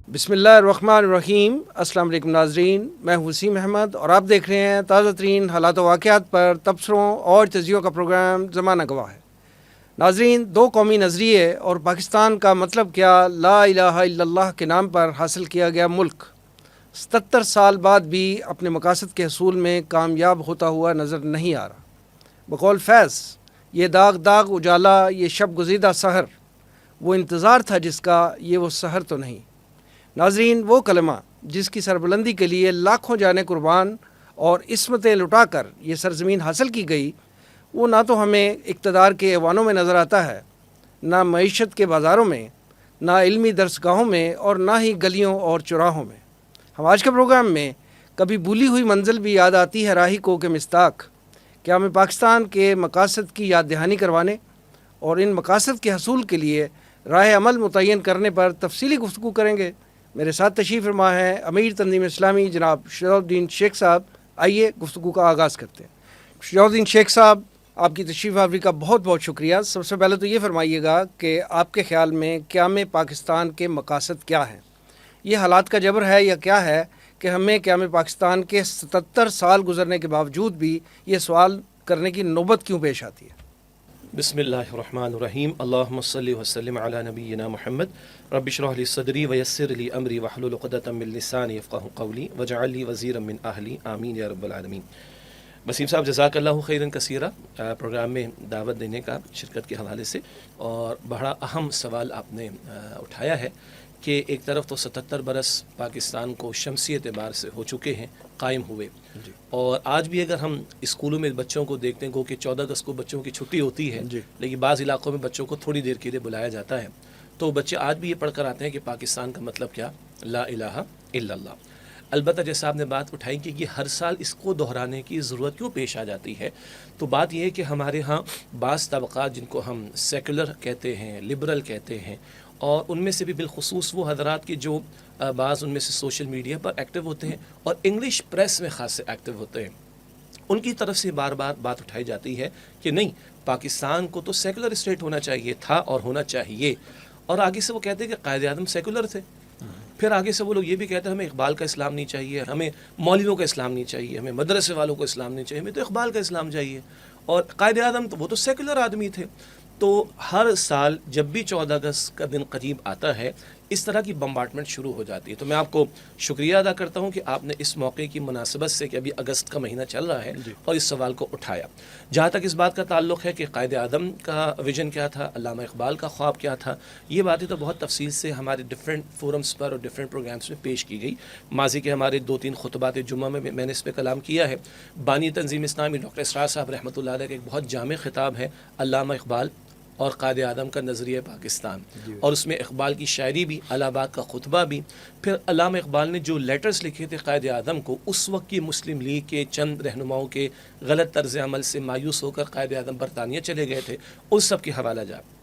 بسم اللہ الرحمن الرحیم۔ السلام علیکم ناظرین، میں وسیم احمد اور آپ دیکھ رہے ہیں تازہ ترین حالات و واقعات پر تبصروں اور تجزیوں کا پروگرام زمانہ گواہ ہے۔ ناظرین، دو قومی نظریے اور پاکستان کا مطلب کیا، لا الہ الا اللہ کے نام پر حاصل کیا گیا ملک 77 سال بعد بھی اپنے مقاصد کے حصول میں کامیاب ہوتا ہوا نظر نہیں آ رہا۔ بقول فیض، یہ داغ داغ اجالا، یہ شب گزیدہ سحر، وہ انتظار تھا جس کا، یہ وہ سحر تو نہیں۔ ناظرین، وہ کلمہ جس کی سربلندی کے لیے لاکھوں جانیں قربان اور عصمتیں لٹا کر یہ سرزمین حاصل کی گئی، وہ نہ تو ہمیں اقتدار کے ایوانوں میں نظر آتا ہے، نہ معیشت کے بازاروں میں، نہ علمی درسگاہوں میں، اور نہ ہی گلیوں اور چوراہوں میں۔ ہم آج کے پروگرام میں کبھی بھولی ہوئی منزل بھی یاد آتی ہے راہی کو کہ مستاق، کہ ہمیں پاکستان کے مقاصد کی یاد دہانی کروانے اور ان مقاصد کے حصول کے لیے راہ عمل متعین کرنے پر تفصیلی گفتگو کریں گے۔ میرے ساتھ تشریف فرما ہے امیر تنظیم اسلامی جناب شجاع الدین شیخ صاحب۔ آئیے گفتگو کا آغاز کرتے ہیں۔ شجاع الدین شیخ صاحب، آپ کی تشریف آوری کا بہت بہت شکریہ۔ سب سے پہلے تو یہ فرمائیے گا کہ آپ کے خیال میں قیام پاکستان کے مقاصد کیا ہیں؟ یہ حالات کا جبر ہے یا کیا ہے کہ ہمیں قیام پاکستان کے 77 سال گزرنے کے باوجود بھی یہ سوال کرنے کی نوبت کیوں پیش آتی ہے؟ بسم اللہ الرحمن الرحیم، اللہم صلی وسلم علی نبینا محمد، رب اشرح لی صدری ویسر لی امری واحلل عقدۃ من لسانی یفقہوا قولی واجعل لی وزیرا من اہلی، آمین یا رب العالمین۔ وسیم صاحب، جزاک اللہ خیرا کثیرا پروگرام میں دعوت دینے کا شرکت کے حوالے سے، اور بڑا اہم سوال آپ نے اٹھایا ہے کہ ایک طرف تو 77 برس پاکستان کو شمسی اعتبار سے ہو چکے ہیں قائم ہوئے، اور آج بھی اگر ہم اسکولوں میں بچوں کو دیکھتے ہیں کہ 14 اگست کو بچوں کی چھٹی ہوتی ہے، لیکن بعض علاقوں میں بچوں کو تھوڑی دیر کے لیے بلایا جاتا ہے، تو بچے آج بھی یہ پڑھ کر آتے ہیں کہ پاکستان کا مطلب کیا، لا الہ الا اللہ۔ البتہ جیسا آپ نے بات اٹھائی کہ یہ ہر سال اس کو دہرانے کی ضرورت کیوں پیش آ جاتی ہے، تو بات یہ ہے کہ ہمارے ہاں بعض طبقات جن کو ہم سیکولر کہتے ہیں، لبرل کہتے ہیں، اور ان میں سے بھی بالخصوص وہ حضرات کے جو بعض ان میں سے سوشل میڈیا پر ایکٹیو ہوتے ہیں اور انگلش پریس میں خاص سے ایکٹیو ہوتے ہیں، ان کی طرف سے بار بار بات اٹھائی جاتی ہے کہ نہیں، پاکستان کو تو سیکولر اسٹیٹ ہونا چاہیے تھا اور ہونا چاہیے، اور آگے سے وہ کہتے ہیں کہ قائد اعظم سیکولر تھے، پھر آگے سے وہ لوگ یہ بھی کہتے ہیں ہمیں اقبال کا اسلام نہیں چاہیے، ہمیں مولویوں کا اسلام نہیں چاہیے، ہمیں مدرسے والوں کو اسلام نہیں چاہیے، ہمیں تو اقبال کا اسلام چاہیے، اور قائد اعظم تو وہ تو سیکولر آدمی تھے۔ تو ہر سال جب بھی 14 اگست کا دن قریب آتا ہے، اس طرح کی بمبارڈمنٹ شروع ہو جاتی ہے۔ تو میں آپ کو شکریہ ادا کرتا ہوں کہ آپ نے اس موقع کی مناسبت سے، کہ ابھی اگست کا مہینہ چل رہا ہے، اور اس سوال کو اٹھایا۔ جہاں تک اس بات کا تعلق ہے کہ قائد اعظم کا ویژن کیا تھا، علامہ اقبال کا خواب کیا تھا، یہ باتیں تو بہت تفصیل سے ہمارے ڈفرینٹ فورمز پر اور ڈفرینٹ پروگرامز میں پیش کی گئی۔ ماضی کے ہمارے 2-3 خطبات جمعہ میں نے اس پہ کلام کیا ہے۔ بانی تنظیم اسلامی ڈاکٹر اسرار صاحب رحمۃ اللہ علیہ کا ایک بہت جامع خطاب ہے، علامہ اقبال اور قائد اعظم کا نظریہ پاکستان، اور اس میں اقبال کی شاعری بھی، الہ آباد کا خطبہ بھی، پھر علامہ اقبال نے جو لیٹرز لکھے تھے قائد اعظم کو، اس وقت کی مسلم لیگ کے چند رہنماؤں کے غلط طرز عمل سے مایوس ہو کر قائد اعظم برطانیہ چلے گئے تھے، اس سب کے حوالہ جات۔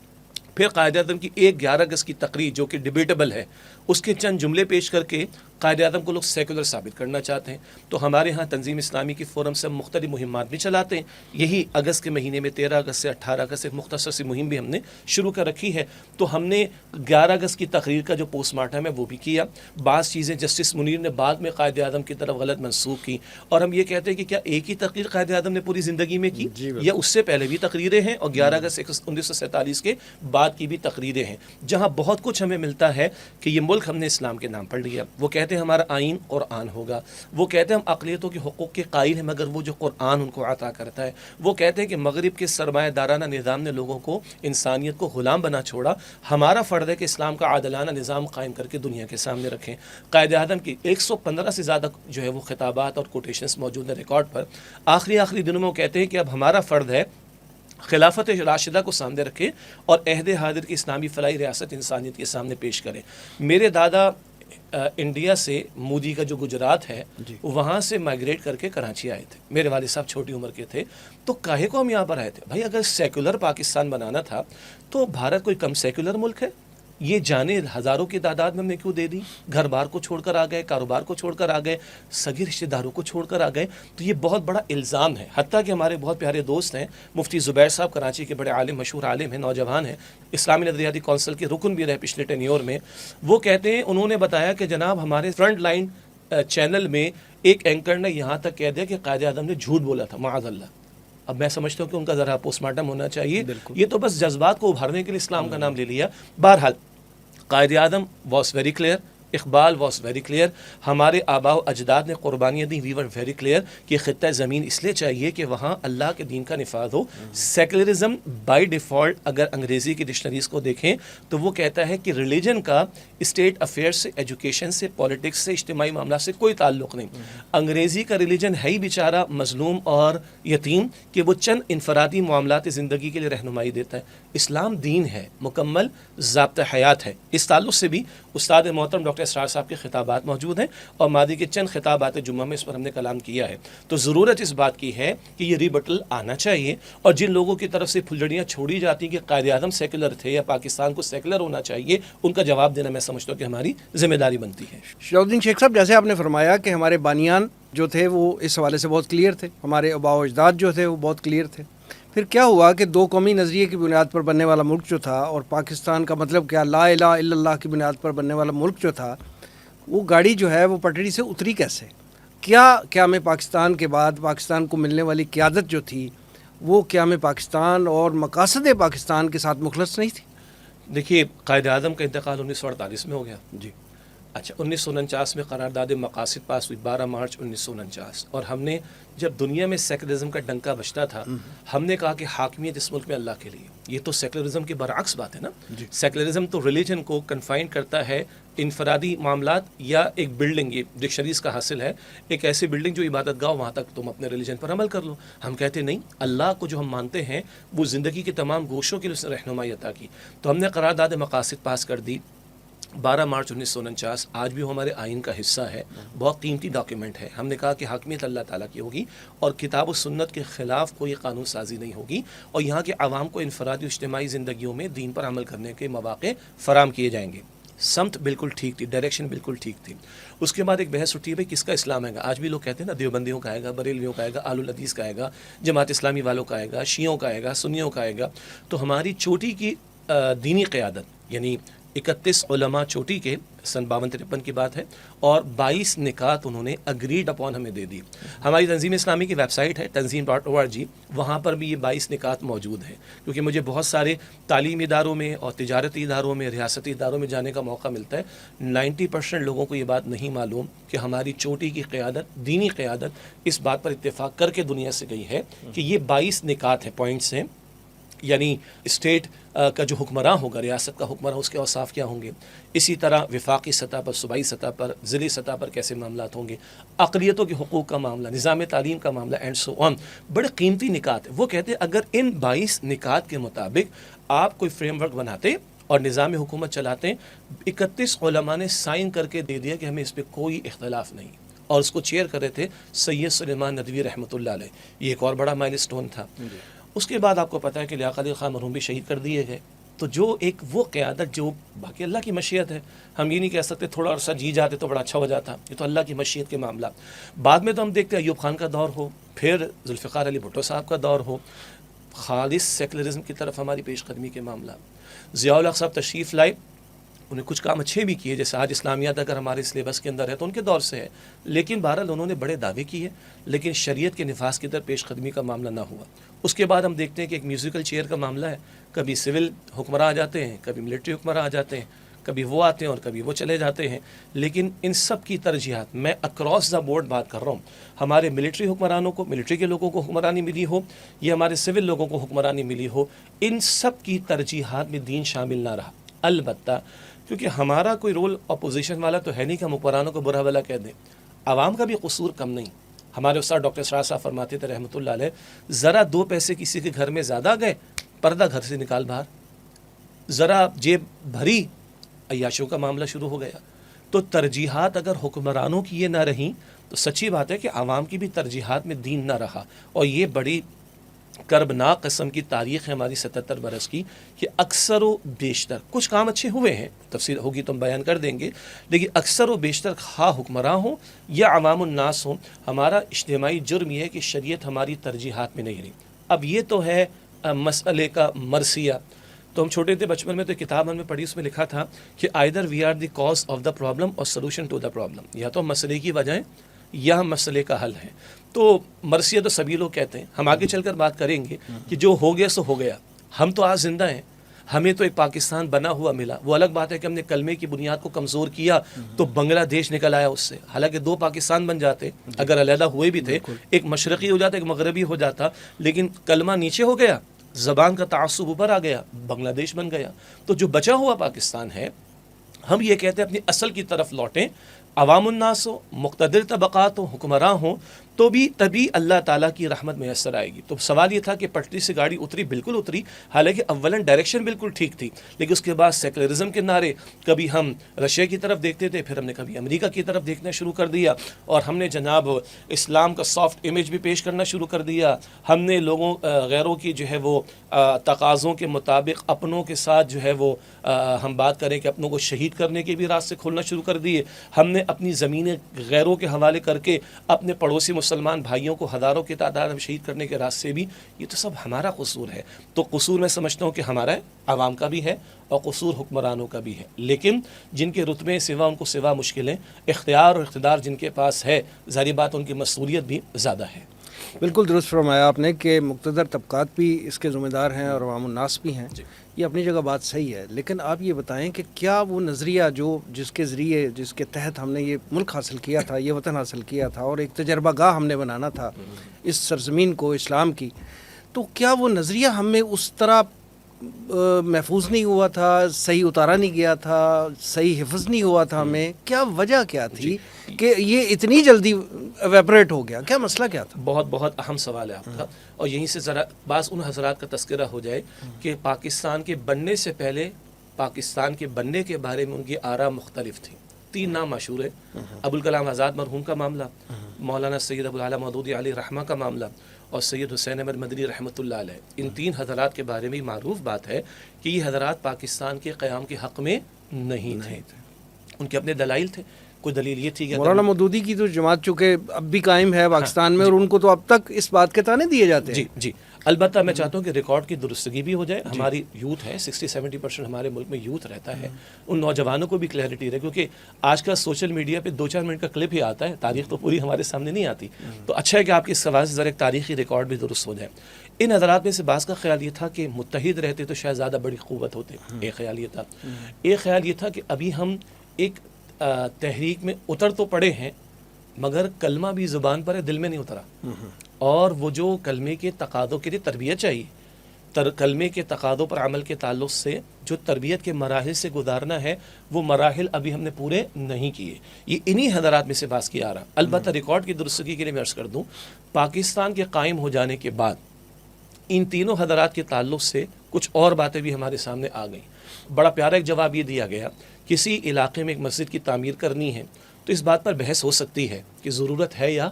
پھر قائد اعظم کی 11 اگست کی تقریر جو کہ ڈیبیٹیبل ہے، اس کے چند جملے پیش کر کے قائد اعظم کو لوگ سیکولر ثابت کرنا چاہتے ہیں۔ تو ہمارے ہاں تنظیم اسلامی کی فورم سے مختلف مہمات بھی چلاتے ہیں۔ یہی اگست کے مہینے میں 13 اگست سے 18 اگست ایک مختصر سی مہم بھی ہم نے شروع کر رکھی ہے۔ تو ہم نے 11 اگست کی تقریر کا جو پوسٹ مارٹم ہے وہ بھی کیا۔ بعض چیزیں جسٹس منیر نے بعد میں قائد اعظم کی طرف غلط منسوخ کی، اور ہم یہ کہتے ہیں کہ کیا ایک ہی تقریر قائد اعظم نے پوری زندگی میں کی، یا اس سے پہلے بھی تقریریں ہیں، اور 11 اگست 1947 کے بعد کی بھی تقریریں ہیں، جہاں بہت کچھ ہمیں ملتا ہے کہ یہ ملک ہم نے اسلام کے نام پر لیا۔ وہ کہتے ہیں ہمارا آئین قرآن ہوگا، وہ کہتے ہیں ہم اقلیتوں کے حقوق کے قائل ہیں مگر وہ جو قرآن ان کو عطا کرتا ہے، وہ کہتے ہیں کہ مغرب کے سرمایہ دارانہ نظام نے لوگوں کو، انسانیت کو غلام بنا چھوڑا، ہمارا فرض ہے کہ اسلام کا عادلانہ نظام قائم کر کے دنیا کے سامنے رکھیں۔ قائد اعظم کی 115 سے زیادہ جو ہے وہ خطابات اور کوٹیشنز موجود ہیں ریکارڈ پر۔ آخری دنوں میں وہ کہتے ہیں کہ اب ہمارا فرض ہے خلافت راشدہ کو سامنے رکھیں اور عہد حاضر کی اسلامی فلاحی ریاست انسانیت کے سامنے پیش کریں۔ میرے دادا انڈیا سے، مودی کا جو گجرات ہے، وہاں سے مائگریٹ کر کے کراچی آئے تھے، میرے والد صاحب چھوٹی عمر کے تھے، تو کاہے کو ہم یہاں پر آئے تھے؟ بھائی اگر سیکولر پاکستان بنانا تھا تو بھارت کوئی کم سیکولر ملک ہے؟ یہ جانیں ہزاروں کی تعداد میں ہم نے کیوں دے دی؟ گھر بار کو چھوڑ کر آ گئے، کاروبار کو چھوڑ کر آ گئے، سگے رشتہ داروں کو چھوڑ کر آ گئے. تو یہ بہت بڑا الزام ہے. حتیٰ کہ ہمارے بہت پیارے دوست ہیں مفتی زبیر صاحب، کراچی کے بڑے عالم، مشہور عالم ہیں، نوجوان ہیں، اسلامی نظریاتی کونسل کے رکن بھی رہے پچھلے ٹینیور میں. وہ کہتے ہیں، انہوں نے بتایا کہ جناب ہمارے فرنٹ لائن چینل میں ایک اینکر نے یہاں تک کہہ دیا کہ قائد اعظم نے جھوٹ بولا تھا، معاذ اللہ. اب میں سمجھتا ہوں کہ ان کا ذرا پوسٹ مارٹم ہونا چاہیے. یہ تو بس جذبات کو ابھارنے کے لیے اسلام کا نام لے لیا. بہرحال Quaid Azam was very clear, Iqbal was very clear, ہمارے آباء و اجداد نے قربانیاں دی، وی ور ویری کلیئر کہ خطہ زمین اس لیے چاہیے کہ وہاں اللہ کے دین کا نفاذ ہو. سیکولرزم بائی ڈیفالٹ اگر انگریزی کی ڈکشنریز کو دیکھیں تو وہ کہتا ہے کہ ریلیجن کا اسٹیٹ افیئر سے، ایجوکیشن سے، پولیٹکس سے، اجتماعی معاملات سے کوئی تعلق نہیں. انگریزی کا ریلیجن ہے ہی بیچارہ مظلوم اور یتیم کہ وہ چند انفرادی معاملات زندگی کے لیے رہنمائی دیتا ہے. اسلام دین ہے، مکمل ضابطہ حیات ہے. اس تعلق سے بھی استاد محترم ڈاکٹر اسرار صاحب کے خطابات موجود ہیں اور ماضی کے چند خطابات جمعہ میں اس پر ہم نے کلام کیا ہے. تو ضرورت اس بات کی ہے کہ یہ ریبٹل آنا چاہیے، اور جن لوگوں کی طرف سے پھلجڑیاں چھوڑی جاتی کہ قائد اعظم سیکولر تھے یا پاکستان کو سیکولر ہونا چاہیے، ان کا جواب دینا میں سمجھتا ہوں کہ ہماری ذمہ داری بنتی ہے. شہاب الدین شیخ صاحب، جیسے آپ نے فرمایا کہ ہمارے بانیان جو تھے وہ اس حوالے سے بہت کلیئر تھے، ہمارے آباء و اجداد جو تھے وہ بہت کلیئر تھے. پھر کیا ہوا کہ دو قومی نظریے کی بنیاد پر بننے والا ملک جو تھا، اور پاکستان کا مطلب کیا، لا الہ الا اللہ کی بنیاد پر بننے والا ملک جو تھا، وہ گاڑی جو ہے وہ پٹڑی سے اتری کیسے؟ کیا میں پاکستان کے بعد پاکستان کو ملنے والی قیادت جو تھی وہ کیا میں پاکستان اور مقاصد پاکستان کے ساتھ مخلص نہیں تھی؟ دیکھیے، قائد اعظم کا انتقال 1948 میں ہو گیا. جی. اچھا، 1949 میں قرارداد مقاصد پاس ہوئی، 12 مارچ 1949. اور ہم نے جب دنیا میں سیکولرزم کا ڈنکا بجتا تھا، ہم نے کہا کہ حاکمیت اس ملک میں اللہ کے لیے. یہ تو سیکولرزم کے برعکس بات ہے نا. سیکولرزم تو ریلیجن کو کنفائن کرتا ہے انفرادی معاملات یا ایک بلڈنگ. یہ ڈکشنریز کا حاصل ہے، ایک ایسی بلڈنگ جو عبادت گاہ، وہاں تک تم اپنے ریلیجن پر عمل کر لو. ہم کہتے نہیں، اللہ کو جو ہم مانتے ہیں وہ زندگی کے تمام گوشوں کے لیے اس نے رہنمائی عطا کی. تو ہم نے قرارداد مقاصد پاس کر دی 12 مارچ 1949. آج بھی وہ ہمارے آئین کا حصہ ہے، بہت قیمتی ڈاکیومنٹ ہے. ہم نے کہا کہ حاکمیت اللہ تعالیٰ کی ہوگی اور کتاب و سنت کے خلاف کوئی قانون سازی نہیں ہوگی، اور یہاں کے عوام کو انفرادی اجتماعی زندگیوں میں دین پر عمل کرنے کے مواقع فراہم کیے جائیں گے. سمت بالکل ٹھیک تھی، ڈائریکشن بالکل ٹھیک تھی. اس کے بعد ایک بحث اٹھی بھائی کس کا اسلام آئے گا. آج بھی لوگ کہتے ہیں نا، دیوبندیوں کا آئے گا، بریلویوں کا آئے گا، آل الحدیث کا آئے گا، جماعت اسلامی والوں کا آئے گا، شیعوں کا آئے گا، سنیوں کا آئے گا. تو ہماری چوٹی کی دینی قیادت، یعنی 31 علماء چوٹی کے، سن 52-53 کی بات ہے، اور 22 نکات انہوں نے اگریڈ اپون ہمیں دے دی. ہماری تنظیم اسلامی کی ویب سائٹ ہے tanzim.org، وہاں پر بھی یہ 22 نکات موجود ہیں. کیونکہ مجھے بہت سارے تعلیمی اداروں میں اور تجارتی اداروں میں، ریاستی اداروں میں جانے کا موقع ملتا ہے. 90% لوگوں کو یہ بات نہیں معلوم کہ ہماری چوٹی کی قیادت، دینی قیادت، اس بات پر اتفاق کر کے دنیا سے گئی ہے کہ یہ 22 نکات ہیں، پوائنٹس ہیں. یعنی اسٹیٹ کا جو حکمراں ہوگا، ریاست کا حکمراں، اس کے اوصاف کیا ہوں گے. اسی طرح وفاقی سطح پر، صوبائی سطح پر، ضلعی سطح پر کیسے معاملات ہوں گے، اقلیتوں کے حقوق کا معاملہ، نظام تعلیم کا معاملہ، اینڈ سو آن. بڑے قیمتی نکات. وہ کہتے ہیں اگر ان 22 نکات کے مطابق آپ کوئی فریم ورک بناتے اور نظام حکومت چلاتے، 31 علماء نے سائن کر کے دے دیا کہ ہمیں اس پہ کوئی اختلاف نہیں. اور اس کو چیئر کر رہے تھے سید سلیمان ندوی رحمۃ اللہ علیہ. یہ ایک اور بڑا مائل سٹون تھا. اس کے بعد آپ کو پتہ ہے کہ لیاقت علی خان مرحوم بھی شہید کر دیے گئے. تو جو ایک وہ قیادت جو باقی اللہ کی مشیت ہے، ہم یہ نہیں کہہ سکتے تھوڑا عرصہ جی جاتے تو بڑا اچھا ہو جاتا. یہ تو اللہ کی مشیت کے معاملات. بعد میں تو ہم دیکھتے ہیں ایوب خان کا دور ہو، پھر ذوالفقار علی بھٹو صاحب کا دور ہو، خالص سیکولرزم کی طرف ہماری پیش قدمی کے معاملات. ضیاء الحق صاحب تشریف لائے، انہیں کچھ کام اچھے بھی کیے، جیسے آج اسلامیات اگر ہمارے سلیبس کے اندر ہے تو ان کے دور سے ہے. لیکن بہرحال انہوں نے بڑے دعوے کیے، لیکن شریعت کے نفاذ کی طرف پیش قدمی کا معاملہ نہ ہوا. اس کے بعد ہم دیکھتے ہیں کہ ایک میوزیکل چیئر کا معاملہ ہے. کبھی سول حکمراں آ جاتے ہیں، کبھی ملٹری حکمراں آ جاتے ہیں، کبھی وہ آتے ہیں اور کبھی وہ چلے جاتے ہیں. لیکن ان سب کی ترجیحات، میں اکراس دا بورڈ بات کر رہا ہوں، ہمارے ملٹری حکمرانوں کو، ملٹری کے لوگوں کو حکمرانی ملی ہو یا ہمارے سول لوگوں کو حکمرانی ملی ہو، ان سب کی ترجیحات میں دین شامل نہ رہا. البتہ کیونکہ ہمارا کوئی رول اپوزیشن والا تو ہے نہیں کہ ہم حکمرانوں کو برا بھلا کہہ دیں. عوام کا بھی قصور کم نہیں. ہمارے استاد ڈاکٹر اسرار صاحب فرماتے تھے رحمۃ اللہ علیہ، ذرا 2 پیسے کسی کے گھر میں زیادہ گئے، پردہ گھر سے نکال باہر. ذرا جیب بھری، عیاشوں کا معاملہ شروع ہو گیا. تو ترجیحات اگر حکمرانوں کی یہ نہ رہیں تو سچی بات ہے کہ عوام کی بھی ترجیحات میں دین نہ رہا. اور یہ بڑی کربناک قسم کی تاریخ ہے ہماری 77 برس کی کہ اکثر و بیشتر کچھ کام اچھے ہوئے ہیں، تفصیل ہوگی تو ہم بیان کر دیں گے، لیکن اکثر و بیشتر خواہ حکمراں ہوں یا عوام الناس ہوں، ہمارا اجتماعی جرم یہ ہے کہ شریعت ہماری ترجیحات میں نہیں رہی۔ اب یہ تو ہے مسئلے کا مرثیہ۔ تو ہم چھوٹے تھے بچپن میں تو کتاب ہم نے پڑھی، اس میں لکھا تھا کہ either we are the cause of the problem اور سولوشن ٹو دا پرابلم، یا تو مسئلے کی وجہ یا ہم مسئلے کا حل ہے۔ تو مرثیہ تو سبھی لوگ کہتے ہیں، ہم آگے چل کر بات کریں گے کہ جو ہو گیا سو ہو گیا، ہم تو آج زندہ ہیں، ہمیں تو ایک پاکستان بنا ہوا ملا۔ وہ الگ بات ہے کہ ہم نے کلمے کی بنیاد کو کمزور کیا تو بنگلہ دیش نکل آیا اس سے، حالانکہ 2 پاکستان بن جاتے اگر علیحدہ ہوئے بھی تھے، ایک مشرقی ہو جاتا ایک مغربی ہو جاتا، لیکن کلمہ نیچے ہو گیا، زبان کا تعصب اوپر آ گیا، بنگلہ دیش بن گیا۔ تو جو بچا ہوا پاکستان ہے، ہم یہ کہتے ہیں اپنی اصل کی طرف لوٹیں، عوام الناس ہو، مقتدر طبقات ہو، حکمراں ہوں، تو بھی تبھی اللہ تعالیٰ کی رحمت میسر آئے گی۔ تو سوال یہ تھا کہ پٹری سے گاڑی اتری، بالکل اتری، حالانکہ اولاً ڈائریکشن بالکل ٹھیک تھی، لیکن اس کے بعد سیکولرزم کے نعرے، کبھی ہم رشیا کی طرف دیکھتے تھے، پھر ہم نے کبھی امریکہ کی طرف دیکھنا شروع کر دیا، اور ہم نے جناب اسلام کا سافٹ امیج بھی پیش کرنا شروع کر دیا۔ ہم نے لوگوں غیروں کی جو ہے وہ تقاضوں کے مطابق اپنوں کے ساتھ جو ہے وہ ہم بات کریں کہ اپنوں کو شہید کرنے کے بھی راستے کھولنا شروع کر دیے۔ ہم نے اپنی زمینیں غیروں کے حوالے کر کے اپنے پڑوسی مسلمان بھائیوں کو ہزاروں کی تعداد میں شہید کرنے کے راستے بھی، یہ تو سب ہمارا قصور ہے۔ تو قصور میں سمجھتا ہوں کہ ہمارا عوام کا بھی ہے اور قصور حکمرانوں کا بھی ہے، لیکن جن کے رتبے سوا ان کو سوا مشکلیں، اختیار اور اقتدار جن کے پاس ہے، ظاہر بات ان کی مسئولیت بھی زیادہ ہے۔ بالکل درست فرمایا آپ نے کہ مقتدر طبقات بھی اس کے ذمہ دار ہیں اور عوام الناس بھی ہیں، یہ اپنی جگہ بات صحیح ہے، لیکن آپ یہ بتائیں کہ کیا وہ نظریہ جس کے ذریعے، جس کے تحت ہم نے یہ ملک حاصل کیا تھا، یہ وطن حاصل کیا تھا، اور ایک تجربہ گاہ ہم نے بنانا تھا اس سرزمین کو اسلام کی، تو کیا وہ نظریہ ہم میں اس طرح محفوظ نہیں ہوا تھا، صحیح اتارا نہیں گیا تھا، صحیح حفظ نہیں ہوا تھا ہمیں؟ کیا وجہ کیا تھی کہ یہ اتنی جلدی ایویپریٹ ہو گیا؟ کیا مسئلہ کیا تھا؟ بہت بہت اہم سوال ہے آپ کا، اور یہیں سے ذرا بعض ان حضرات کا تذکرہ ہو جائے کہ پاکستان کے بننے سے پہلے، پاکستان کے بننے کے بارے میں ان کی آراء مختلف تھیں۔ 3 نام مشہور ہے، ابوالکلام آزاد مرحوم کا معاملہ، مولانا سید ابوالعلا مودودی علیہ رحمہ کا معاملہ، اور سید حسین احمد مدنی رحمۃ اللہ علیہ۔ ان 3 حضرات کے بارے میں معروف بات ہے کہ یہ حضرات پاکستان کے قیام کے حق میں نہیں تھے، ان کے اپنے دلائل تھے۔ کوئی دلیل یہ تھی کہ مولانا مودودی کی تو جماعت چونکہ اب بھی قائم ہے پاکستان میں، اور ان کو تو اب تک اس بات کے تانے دیے جاتے ہیں۔ جی البتہ میں چاہتا ہوں کہ ریکارڈ کی درستگی بھی ہو جائے۔ ہماری یوتھ ہے، 60-70% ہمارے ملک میں یوتھ رہتا ہے، ان نوجوانوں کو بھی کلیئرٹی رہے، کیونکہ آج کل سوشل میڈیا پہ 2-4 منٹ کا کلپ ہی آتا ہے، تاریخ تو پوری ہمارے سامنے نہیں آتی۔ تو اچھا ہے کہ آپ کی اس سوال سے ذرا ایک تاریخی ریکارڈ بھی درست ہو جائے۔ ان حضرات میں سے بعض کا خیال یہ تھا کہ متحد رہتے تو شاید زیادہ بڑی قوت ہوتے، ایک خیال یہ تھا۔ ایک خیال یہ تھا کہ ابھی ہم ایک تحریک میں اتر تو پڑے ہیں، مگر کلمہ بھی زبان پر ہے، دل میں نہیں اترا، اور وہ جو کلمے کے تقاضوں کے لیے تربیت چاہیے، کلمے کے تقاضوں پر عمل کے تعلق سے جو تربیت کے مراحل سے گزارنا ہے، وہ مراحل ابھی ہم نے پورے نہیں کیے۔ یہ انہی حضرات میں سے باز کی آ رہا۔ البتہ ریکارڈ کی درستگی کے لیے میں عرض کر دوں، پاکستان کے قائم ہو جانے کے بعد ان تینوں حضرات کے تعلق سے کچھ اور باتیں بھی ہمارے سامنے آ گئیں۔ بڑا پیارا ایک جواب یہ دیا گیا، کسی علاقے میں ایک مسجد کی تعمیر کرنی ہے تو اس بات پر بحث ہو سکتی ہے کہ ضرورت ہے یا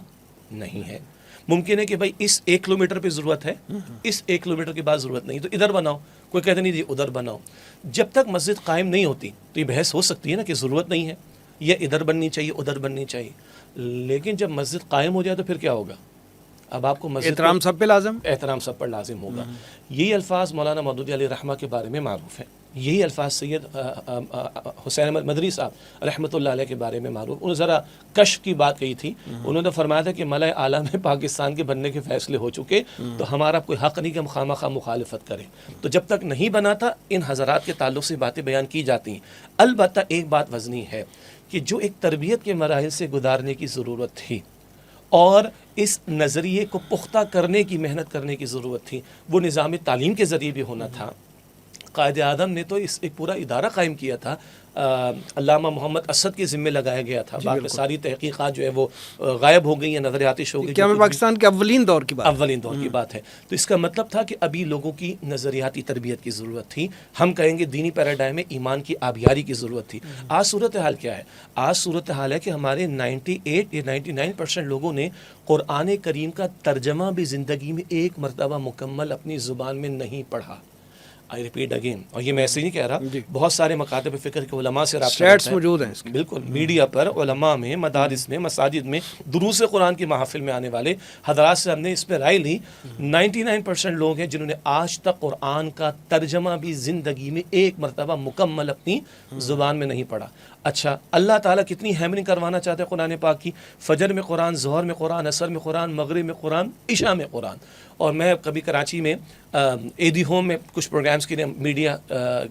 نہیں ہے۔ ممکن ہے کہ بھائی اس 1 کلومیٹر پہ ضرورت ہے، اس 1 کلومیٹر کے بعد ضرورت نہیں، تو ادھر بناؤ۔ کوئی کہتے نہیں جی ادھر بناؤ۔ جب تک مسجد قائم نہیں ہوتی تو یہ بحث ہو سکتی ہے نا کہ ضرورت نہیں ہے، یا ادھر بننی چاہیے ادھر بننی چاہیے، لیکن جب مسجد قائم ہو جائے تو پھر کیا ہوگا؟ اب آپ کو مسجد احترام سب پہ لازم، احترام سب پر لازم ہوگا۔ یہی الفاظ مولانا مودودی علیہ رحمہ کے بارے میں معروف ہیں، یہی الفاظ سید حسین احمد مدنی صاحب رحمۃ اللہ علیہ کے بارے میں معروف۔ انہوں نے ذرا کشف کی بات کہی تھی، انہوں نے فرمایا تھا کہ ملأ اعلیٰ میں پاکستان کے بننے کے فیصلے ہو چکے، تو ہمارا کوئی حق نہیں کہ ہم خواہ مخواہ مخالفت کریں۔ تو جب تک نہیں بنا تھا ان حضرات کے تعلق سے باتیں بیان کی جاتی ہیں۔ البتہ ایک بات وزنی ہے کہ جو ایک تربیت کے مراحل سے گزارنے کی ضرورت تھی اور اس نظریے کو پختہ کرنے کی محنت کرنے کی ضرورت تھی، وہ نظام تعلیم کے ذریعے بھی ہونا تھا۔ قائد اعظم نے تو اس ایک پورا ادارہ قائم کیا تھا، علامہ محمد اسد کے ذمے لگایا گیا تھا، باقی ساری تحقیقات جو ہے وہ غائب ہو گئی ہیں، نظر آتش ہو گئی. کیا میں پاکستان کے اولین دور کی بات ہے. تو اس کا مطلب تھا کہ ابھی لوگوں کی نظریاتی تربیت کی ضرورت تھی، ہم کہیں گے دینی پیراڈائم میں ایمان کی آبیاری کی ضرورت تھی. آج صورتحال کیا ہے؟ آج صورتحال ہے کہ ہمارے 98 یا 99% لوگوں نے قرآن کریم کا ترجمہ بھی زندگی میں ایک مرتبہ مکمل اپنی زبان میں نہیں پڑھا. I repeat again. اور یہ میں ایسے ہی نہیں کہہ رہا، بہت سارے مکاتب فکر کے علماء سے رابطہ موجود ہیں، بالکل میڈیا پر، علماء میں، مدارس میں، مساجد میں، دروس قرآن کی محافل میں آنے والے حضرات سے ہم نے اس پہ رائے لی. 99% لوگ ہیں جنہوں نے آج تک قرآن کا ترجمہ بھی زندگی میں ایک مرتبہ مکمل اپنی زبان میں نہیں پڑھا. اچھا، اللہ تعالیٰ کتنی ہیمرنگ کروانا چاہتے ہیں قرآن پاک کی. فجر میں قرآن، ظہر میں قرآن، عصر میں قرآن، مغرب میں قرآن، عشاء میں قرآن. اور میں کبھی کراچی میں ایدی ہوم میں کچھ پروگرامز کے لیے میڈیا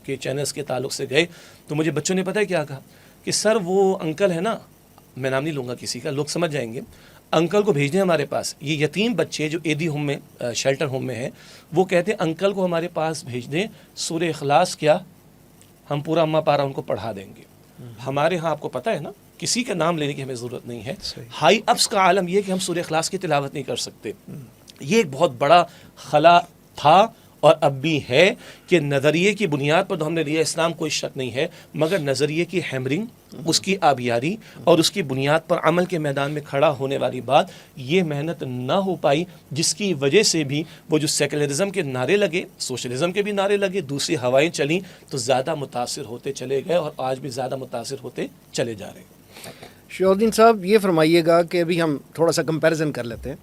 کے چینلز کے تعلق سے گئے تو مجھے بچوں نے پتہ ہے کیا کہا کہ سر وہ انکل ہے نا، میں نام نہیں لوں گا کسی کا، لوگ سمجھ جائیں گے، انکل کو بھیج دیں ہمارے پاس. یہ یتیم بچے جو ایدی ہوم میں، شیلٹر ہوم میں ہیں، وہ کہتے ہیں انکل کو ہمارے پاس بھیج دیں، سورہ اخلاص کیا ہم پورا اما پارا ان کو پڑھا دیں گے. ہمارے ہاں آپ کو پتہ ہے نا، کسی کا نام لینے کی ہمیں ضرورت نہیں ہے. ہائی اپس کا عالم یہ کہ ہم سورہ اخلاص کی تلاوت نہیں کر سکتے. یہ ایک بہت بڑا خلا تھا اور اب بھی ہے کہ نظریے کی بنیاد پر تو ہم نے لیا اسلام، کوئی شک نہیں ہے، مگر نظریے کی ہیمرنگ، اس کی آبیاری اور اس کی بنیاد پر عمل کے میدان میں کھڑا ہونے والی بات، یہ محنت نہ ہو پائی، جس کی وجہ سے بھی وہ جو سیکولرزم کے نعرے لگے، سوشلزم کے بھی نعرے لگے، دوسری ہوائیں چلیں تو زیادہ متاثر ہوتے چلے گئے اور آج بھی زیادہ متاثر ہوتے چلے جا رہے ہیں. شہاب الدین صاحب، یہ فرمائیے گا کہ ابھی ہم تھوڑا سا کمپیریزن کر لیتے ہیں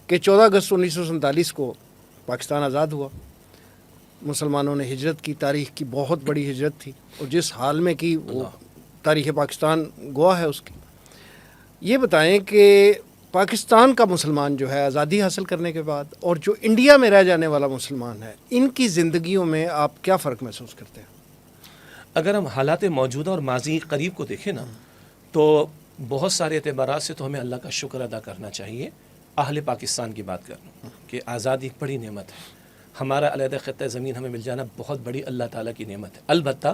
کہ 14 اگست 1947 کو پاکستان آزاد ہوا، مسلمانوں نے ہجرت کی، تاریخ کی بہت بڑی ہجرت تھی، اور جس حال میں کی وہ تاریخ پاکستان گواہ ہے اس کی. یہ بتائیں کہ پاکستان کا مسلمان جو ہے آزادی حاصل کرنے کے بعد اور جو انڈیا میں رہ جانے والا مسلمان ہے، ان کی زندگیوں میں آپ کیا فرق محسوس کرتے ہیں؟ اگر ہم حالات موجودہ اور ماضی قریب کو دیکھیں نا، تو بہت سارے اعتبارات سے تو ہمیں اللہ کا شکر ادا کرنا چاہیے. اہل پاکستان کی بات کروں کہ آزادی ایک بڑی نعمت ہے، ہمارا علیحدہ خطہ زمین ہمیں مل جانا بہت بڑی اللہ تعالیٰ کی نعمت ہے. البتہ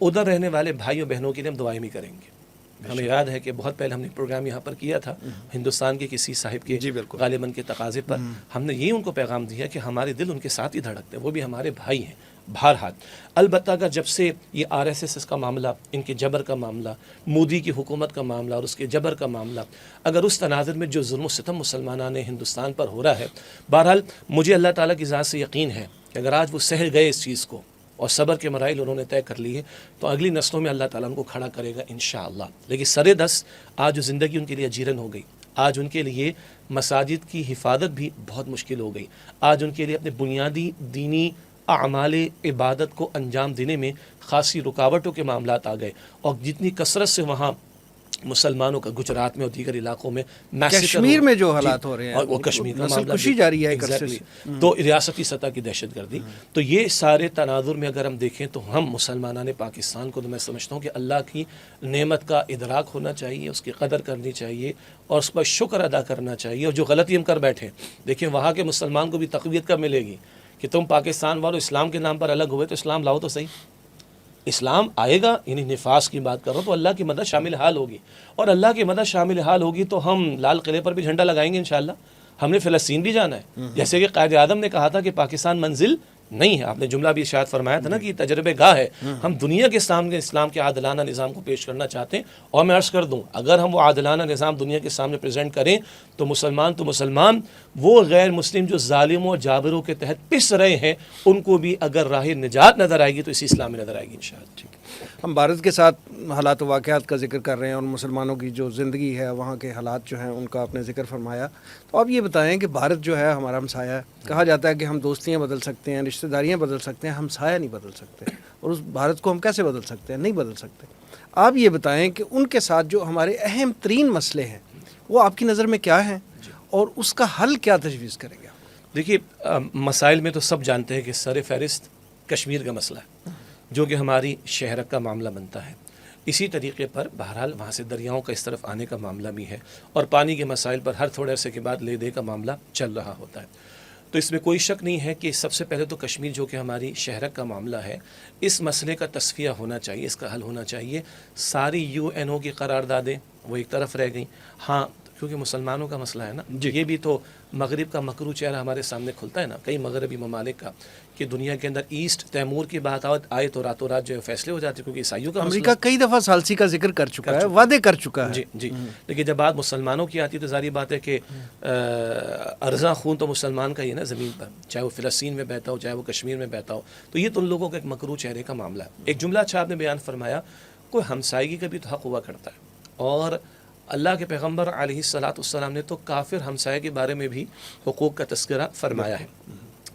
ادھر رہنے والے بھائیوں بہنوں کے لیے ہم دعائیں بھی کریں گے. ہمیں یاد ہے کہ بہت پہلے ہم نے پروگرام یہاں پر کیا تھا ہندوستان کے کسی صاحب کے غالباً کے تقاضے پر، ہم نے یہ ان کو پیغام دیا کہ ہمارے دل ان کے ساتھ ہی دھڑکتے ہیں، وہ بھی ہمارے بھائی ہیں. بہرحال البتہ اگر جب سے یہ RSS کا معاملہ، ان کے جبر کا معاملہ، مودی کی حکومت کا معاملہ اور اس کے جبر کا معاملہ، اگر اس تناظر میں جو ظلم و ستم مسلمانان ہندوستان پر ہو رہا ہے، بہرحال مجھے اللہ تعالیٰ کی ذات سے یقین ہے کہ اگر آج وہ سہل گئے اس چیز کو اور صبر کے مراحل انہوں نے طے کر لیے تو اگلی نسلوں میں اللہ تعالیٰ ان کو کھڑا کرے گا انشاءاللہ. لیکن سرے دس آج جو زندگی ان کے لیے اجیرن ہو گئی، آج ان کے لیے مساجد کی حفاظت بھی بہت مشکل ہو گئی، آج ان کے لیے اپنے بنیادی دینی اعمال عبادت کو انجام دینے میں خاصی رکاوٹوں کے معاملات آ گئے. اور جتنی کثرت سے وہاں مسلمانوں کا گجرات میں اور دیگر علاقوں میں کشمیر میں جو حالات ہو رہے ہیں، اور وہ کشمیر کا نسل معاملہ کشی جاری ہے تو ریاستی سطح کی دہشت گردی، تو یہ سارے تناظر میں اگر ہم دیکھیں تو ہم مسلمانان پاکستان کو تو میں سمجھتا ہوں کہ اللہ کی نعمت کا ادراک ہونا چاہیے، اس کی قدر کرنی چاہیے اور اس پر شکر ادا کرنا چاہیے. اور جو غلطی ہم کر بیٹھے، دیکھیں وہاں کے مسلمان کو بھی تقویت کب ملے گی کہ تم پاکستان والوں اسلام کے نام پر الگ ہوئے، تو اسلام لاؤ تو صحیح. اسلام آئے گا، یعنی نفاذ کی بات کرو تو اللہ کی مدد شامل حال ہوگی، اور اللہ کی مدد شامل حال ہوگی تو ہم لال قلعے پر بھی جھنڈا لگائیں گے انشاءاللہ. ہم نے فلسطین بھی جانا ہے، جیسے کہ قائد اعظم نے کہا تھا کہ پاکستان منزل نہیں ہے. آپ نے جملہ بھی ارشاد فرمایا تھا نا کہ یہ تجربے گاہ ہے. ہم دنیا کے سامنے اسلام کے عادلانہ نظام کو پیش کرنا چاہتے ہیں، اور میں عرض کر دوں اگر ہم وہ عادلانہ نظام دنیا کے سامنے پریزنٹ کریں تو مسلمان وہ غیر مسلم جو ظالموں اور جابروں کے تحت پس رہے ہیں، ان کو بھی اگر راہ نجات نظر آئے گی تو اسی اسلام میں نظر آئے گی انشاءاللہ. ہم بھارت کے ساتھ حالات و واقعات کا ذکر کر رہے ہیں اور مسلمانوں کی جو زندگی ہے، وہاں کے حالات جو ہیں ان کا آپ نے ذکر فرمایا. تو آپ یہ بتائیں کہ بھارت جو ہے ہمارا ہمسایہ ہے، کہا جاتا ہے کہ ہم دوستیاں بدل سکتے ہیں، رشتہ داریاں بدل سکتے ہیں، ہمسایہ نہیں بدل سکتے، اور اس بھارت کو ہم کیسے بدل سکتے ہیں؟ نہیں بدل سکتے. آپ یہ بتائیں کہ ان کے ساتھ جو ہمارے اہم ترین مسئلے ہیں وہ آپ کی نظر میں کیا ہیں اور اس کا حل کیا تجویز کریں گے؟ دیکھیے مسائل میں تو سب جانتے ہیں کہ سر فہرست کشمیر کا مسئلہ ہے، جو کہ ہماری شہرک کا معاملہ بنتا ہے. اسی طریقے پر بہرحال وہاں سے دریاؤں کا اس طرف آنے کا معاملہ بھی ہے، اور پانی کے مسائل پر ہر تھوڑے عرصے کے بعد لے دے کا معاملہ چل رہا ہوتا ہے. تو اس میں کوئی شک نہیں ہے کہ سب سے پہلے تو کشمیر جو کہ ہماری شہرک کا معاملہ ہے، اس مسئلے کا تصفیہ ہونا چاہیے، اس کا حل ہونا چاہیے. ساری UN کی قراردادیں وہ ایک طرف رہ گئیں. ہاں کیونکہ مسلمانوں کا مسئلہ ہے نا، یہ بھی تو مغرب کا مکروہ چہرہ ہمارے سامنے کھلتا ہے نا، کئی مغربی ممالک کا، کہ دنیا کے اندر ایسٹ تیمور کی بات آئے تو راتوں رات جو ہے فیصلے ہو جاتے، کیونکہ عیسائیوں کا امریکہ کئی دفعہ ثالثی کا ذکر کر چکا ہے، وعدے کر چکا ہے. جی لیکن جب بات مسلمانوں کی آتی تو ظاہر بات ہے کہ ارزاں خون تو مسلمان کا ہی ہے نا زمین پر، چاہے وہ فلسطین میں بہتا ہو چاہے وہ کشمیر میں بہتا ہو. تو یہ تو ان لوگوں کا ایک مکروہ چہرے کا معاملہ ہے. ایک جملہ اچھا آپ نے بیان فرمایا، کوئی ہمسائیگی کا بھی تو حق ہوا کرتا ہے، اور اللہ کے پیغمبر علیہ الصلاۃ والسلام نے تو کافر ہمسائے کے بارے میں بھی حقوق کا تذکرہ فرمایا ہے.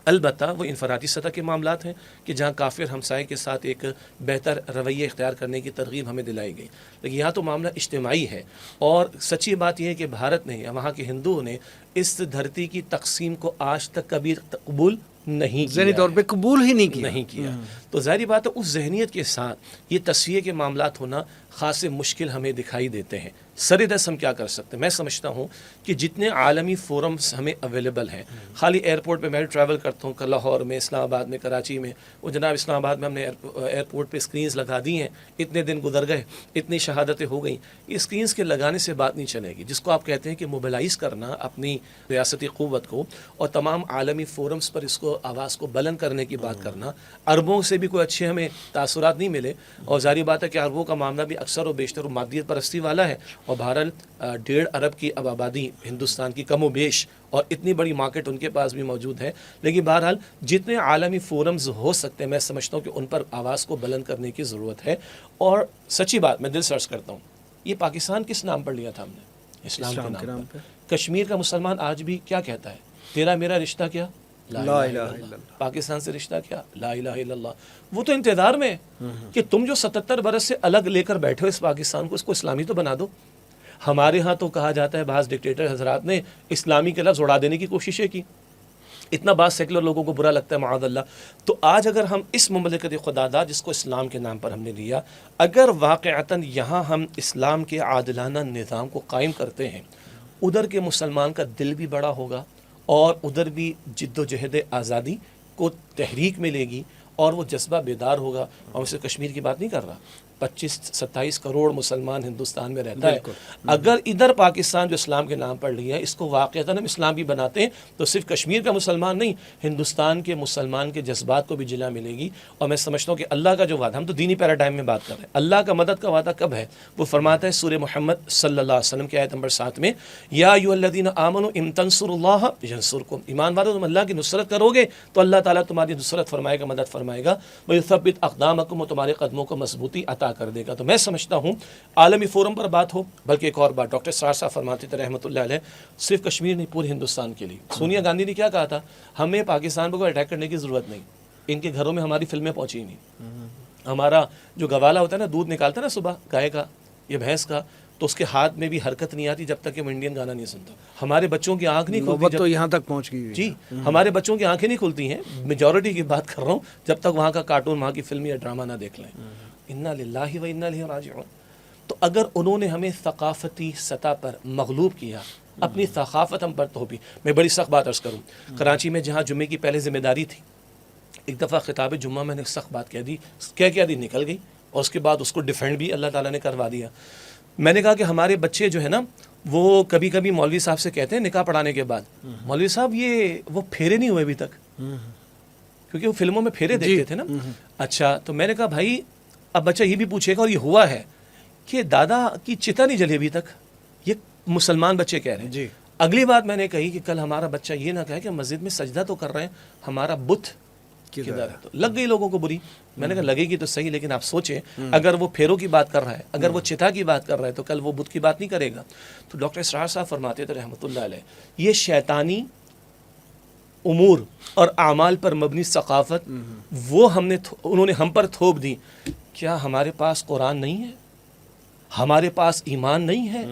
البتہ وہ انفرادی سطح کے معاملات ہیں کہ جہاں کافر ہمسائے کے ساتھ ایک بہتر رویہ اختیار کرنے کی ترغیب ہمیں دلائی گئی، لیکن یہاں تو معاملہ اجتماعی ہے. اور سچی بات یہ ہے کہ بھارت نے یا وہاں کے ہندوؤں نے اس دھرتی کی تقسیم کو آج تک کبھی قبول نہیں کیا، ذہنی طور پہ قبول ہی نہیں کیا. تو ظاہری بات ہے اس ذہنیت کے ساتھ یہ تصفیے کے معاملات ہونا خاصے مشکل ہمیں دکھائی دیتے ہیں. سر دست ہم کیا کر سکتے ہیں؟ میں سمجھتا ہوں کہ جتنے عالمی فورمز ہمیں اویلیبل ہیں، خالی ایئرپورٹ پہ میں ٹریول کرتا ہوں، لاہور میں، اسلام آباد میں، کراچی میں، وہ جناب اسلام آباد میں ہم نے ایئرپورٹ پہ اسکرینز لگا دی ہیں، اتنے دن گزر گئے، اتنی شہادتیں ہو گئیں. یہ اسکرینز کے لگانے سے بات نہیں چلے گی. جس کو آپ کہتے ہیں کہ موبلائز کرنا اپنی ریاستی قوت کو اور تمام عالمی فورمز پر اس کو آواز کو بلند کرنے کی بات کرنا، عربوں سے بھی کوئی اچھے ہمیں تاثرات نہیں ملے. اور ظاہری بات ہے کہ عربوں کا معاملہ بھی اکثر و بیشتر مادیت پرستی والا ہے، اور بہرحال 1.5 ارب کی اب آبادی ہندوستان کی کم و بیش، اور اتنی بڑی مارکیٹ ان کے پاس بھی موجود ہے. لیکن بہرحال جتنے عالمی فورمز ہو سکتے ہیں میں سمجھتا ہوں کہ ان پر آواز کو بلند کرنے کی ضرورت ہے. اور سچی بات میں دل سے عرض کرتا ہوں، یہ پاکستان کس نام پر لیا تھا ہم نے؟ اسلام کے نام پر. کشمیر کا مسلمان آج بھی کیا کہتا ہے؟ تیرا میرا رشتہ کیا؟ لا الہ الا اللہ. پاکستان سے رشتہ کیا؟ لا الہ الا اللہ. وہ تو انتظار میں کہ تم جو 77 برس سے الگ لے کر بیٹھے ہو اس پاکستان کو، اس کو اسلامی تو بنا دو. ہمارے ہاں تو کہا جاتا ہے بعض ڈکٹیٹر حضرات نے اسلامی کے لفظ اڑا دینے کی کوششیں کی، اتنا بعض سیکولر لوگوں کو برا لگتا ہے معاذ اللہ. تو آج اگر ہم اس مملکت خداداد جس کو اسلام کے نام پر ہم نے لیا، اگر واقعتاً یہاں ہم اسلام کے عادلانہ نظام کو قائم کرتے ہیں، ادھر کے مسلمان کا دل بھی بڑا ہوگا، اور ادھر بھی جد و جہد آزادی کو تحریک ملے گی، اور وہ جذبہ بیدار ہوگا. اور اسے کشمیر کی بات نہیں کر رہا، 25-27 کروڑ مسلمان ہندوستان میں رہتا ہے. اگر ادھر پاکستان جو اسلام کے نام پر لیا ہے اس کو واقعتاً ہم اسلام بھی بناتے ہیں تو صرف کشمیر کا مسلمان نہیں، ہندوستان کے مسلمان کے جذبات کو بھی جلا ملے گی. اور میں سمجھتا ہوں کہ اللہ کا جو وعدہ، ہم تو دینی پیراڈائم میں بات کر رہے ہیں، اللہ کا مدد کا وعدہ کب ہے؟ وہ فرماتا ہے سورہ محمد صلی اللہ علیہ وسلم کی آیت نمبر 7 میں، یا ایھا الذین آمنوا ان تنصروا اللہ ینصرکم. ایمان والو تم اللہ کی نصرت کرو گے تو اللہ تعالیٰ تمہاری نصرت فرمائے گا، مدد فرمائے گا. ویثبت اقدامکم، و تمہارے قدموں کو مضبوطی عطا کر دے گا. تو میں سمجھتا ہوں عالمی فورم پر بات ہو، بلکہ ایک اور بات ڈاکٹر سرار صاحب فرماتے تھے رحمۃ اللہ علیہ، صرف کشمیر نہیں پورے ہندوستان کے لیے. سونیا گاندھی نے کیا کہا تھا؟ ہمیں پاکستان پر کوئی اٹیک کرنے کی ضرورت نہیں، ان کے گھروں میں ہماری فلمیں پہنچی نہیں. ہمارا جو گوالا ہوتا ہے نا، دودھ نکالتا ہے نا صبح گائے کا یا بھینس کا، تو اس کے ہاتھ میں بھی حرکت نہیں آتی جب تک کہ وہ انڈین گانا نہیں سنتا. ہمارے بچوں کی آنکھ نہیں کھلتی، تو یہاں تک پہنچ گئی. جی ہمارے بچوں کی آنکھیں نہیں کھلتی ہیں، میجورٹی کی بات کر رہا ہوں، جب تک وہاں کا کارٹون، وہاں کی فلم یا ڈرامہ نہ دیکھ لیں. انا للہ و انا الیہ راجعون. تو اگر انہوں نے ہمیں ثقافتی سطح پر مغلوب کیا، اپنی ثقافت ہم پر تھوپی. میں بڑی سخت بات عرض کروں، کراچی میں جہاں جمعے کی پہلے ذمہ داری تھی، ایک دفعہ خطاب جمعہ میں نے سخت بات کہہ دی، نکل گئی، اور اس کے بعد اس کو ڈیفینڈ بھی اللہ تعالیٰ نے کروا دیا. میں نے کہا کہ ہمارے بچے جو ہے نا، وہ کبھی کبھی مولوی صاحب سے کہتے ہیں نکاح پڑھانے کے بعد، مولوی صاحب وہ پھیرے نہیں ہوئے ابھی تک، کیونکہ وہ فلموں میں پھیرے دیکھتے تھے نا. اچھا، تو میں نے کہا بھائی اب بچہ یہ بھی پوچھے گا، اور یہ ہوا ہے کہ دادا کی چتا نہیں جلی ابھی تک، یہ مسلمان بچے کہہ رہے ہیں. جی. اگلی بات میں نے کہی کہ کل ہمارا بچہ یہ نہ کہے کہ مسجد میں سجدہ تو کر رہے ہیں، ہمارا بت کدھر ہے. تو لگ گئی لوگوں کو بری. میں نے کہا لگے گی تو صحیح، لیکن آپ سوچیں اگر وہ پھیروں کی بات کر رہا ہے، اگر وہ چتا کی بات کر رہا ہے، تو کل وہ بت کی بات نہیں کرے گا. تو ڈاکٹر سرار صاحب فرماتے تھے رحمۃ اللہ علیہ، یہ شیطانی امور اور اعمال پر مبنی ثقافت وہ انہوں نے ہم پر تھوپ دی. کیا ہمارے پاس قرآن نہیں ہے؟ ہمارے پاس ایمان نہیں ہے؟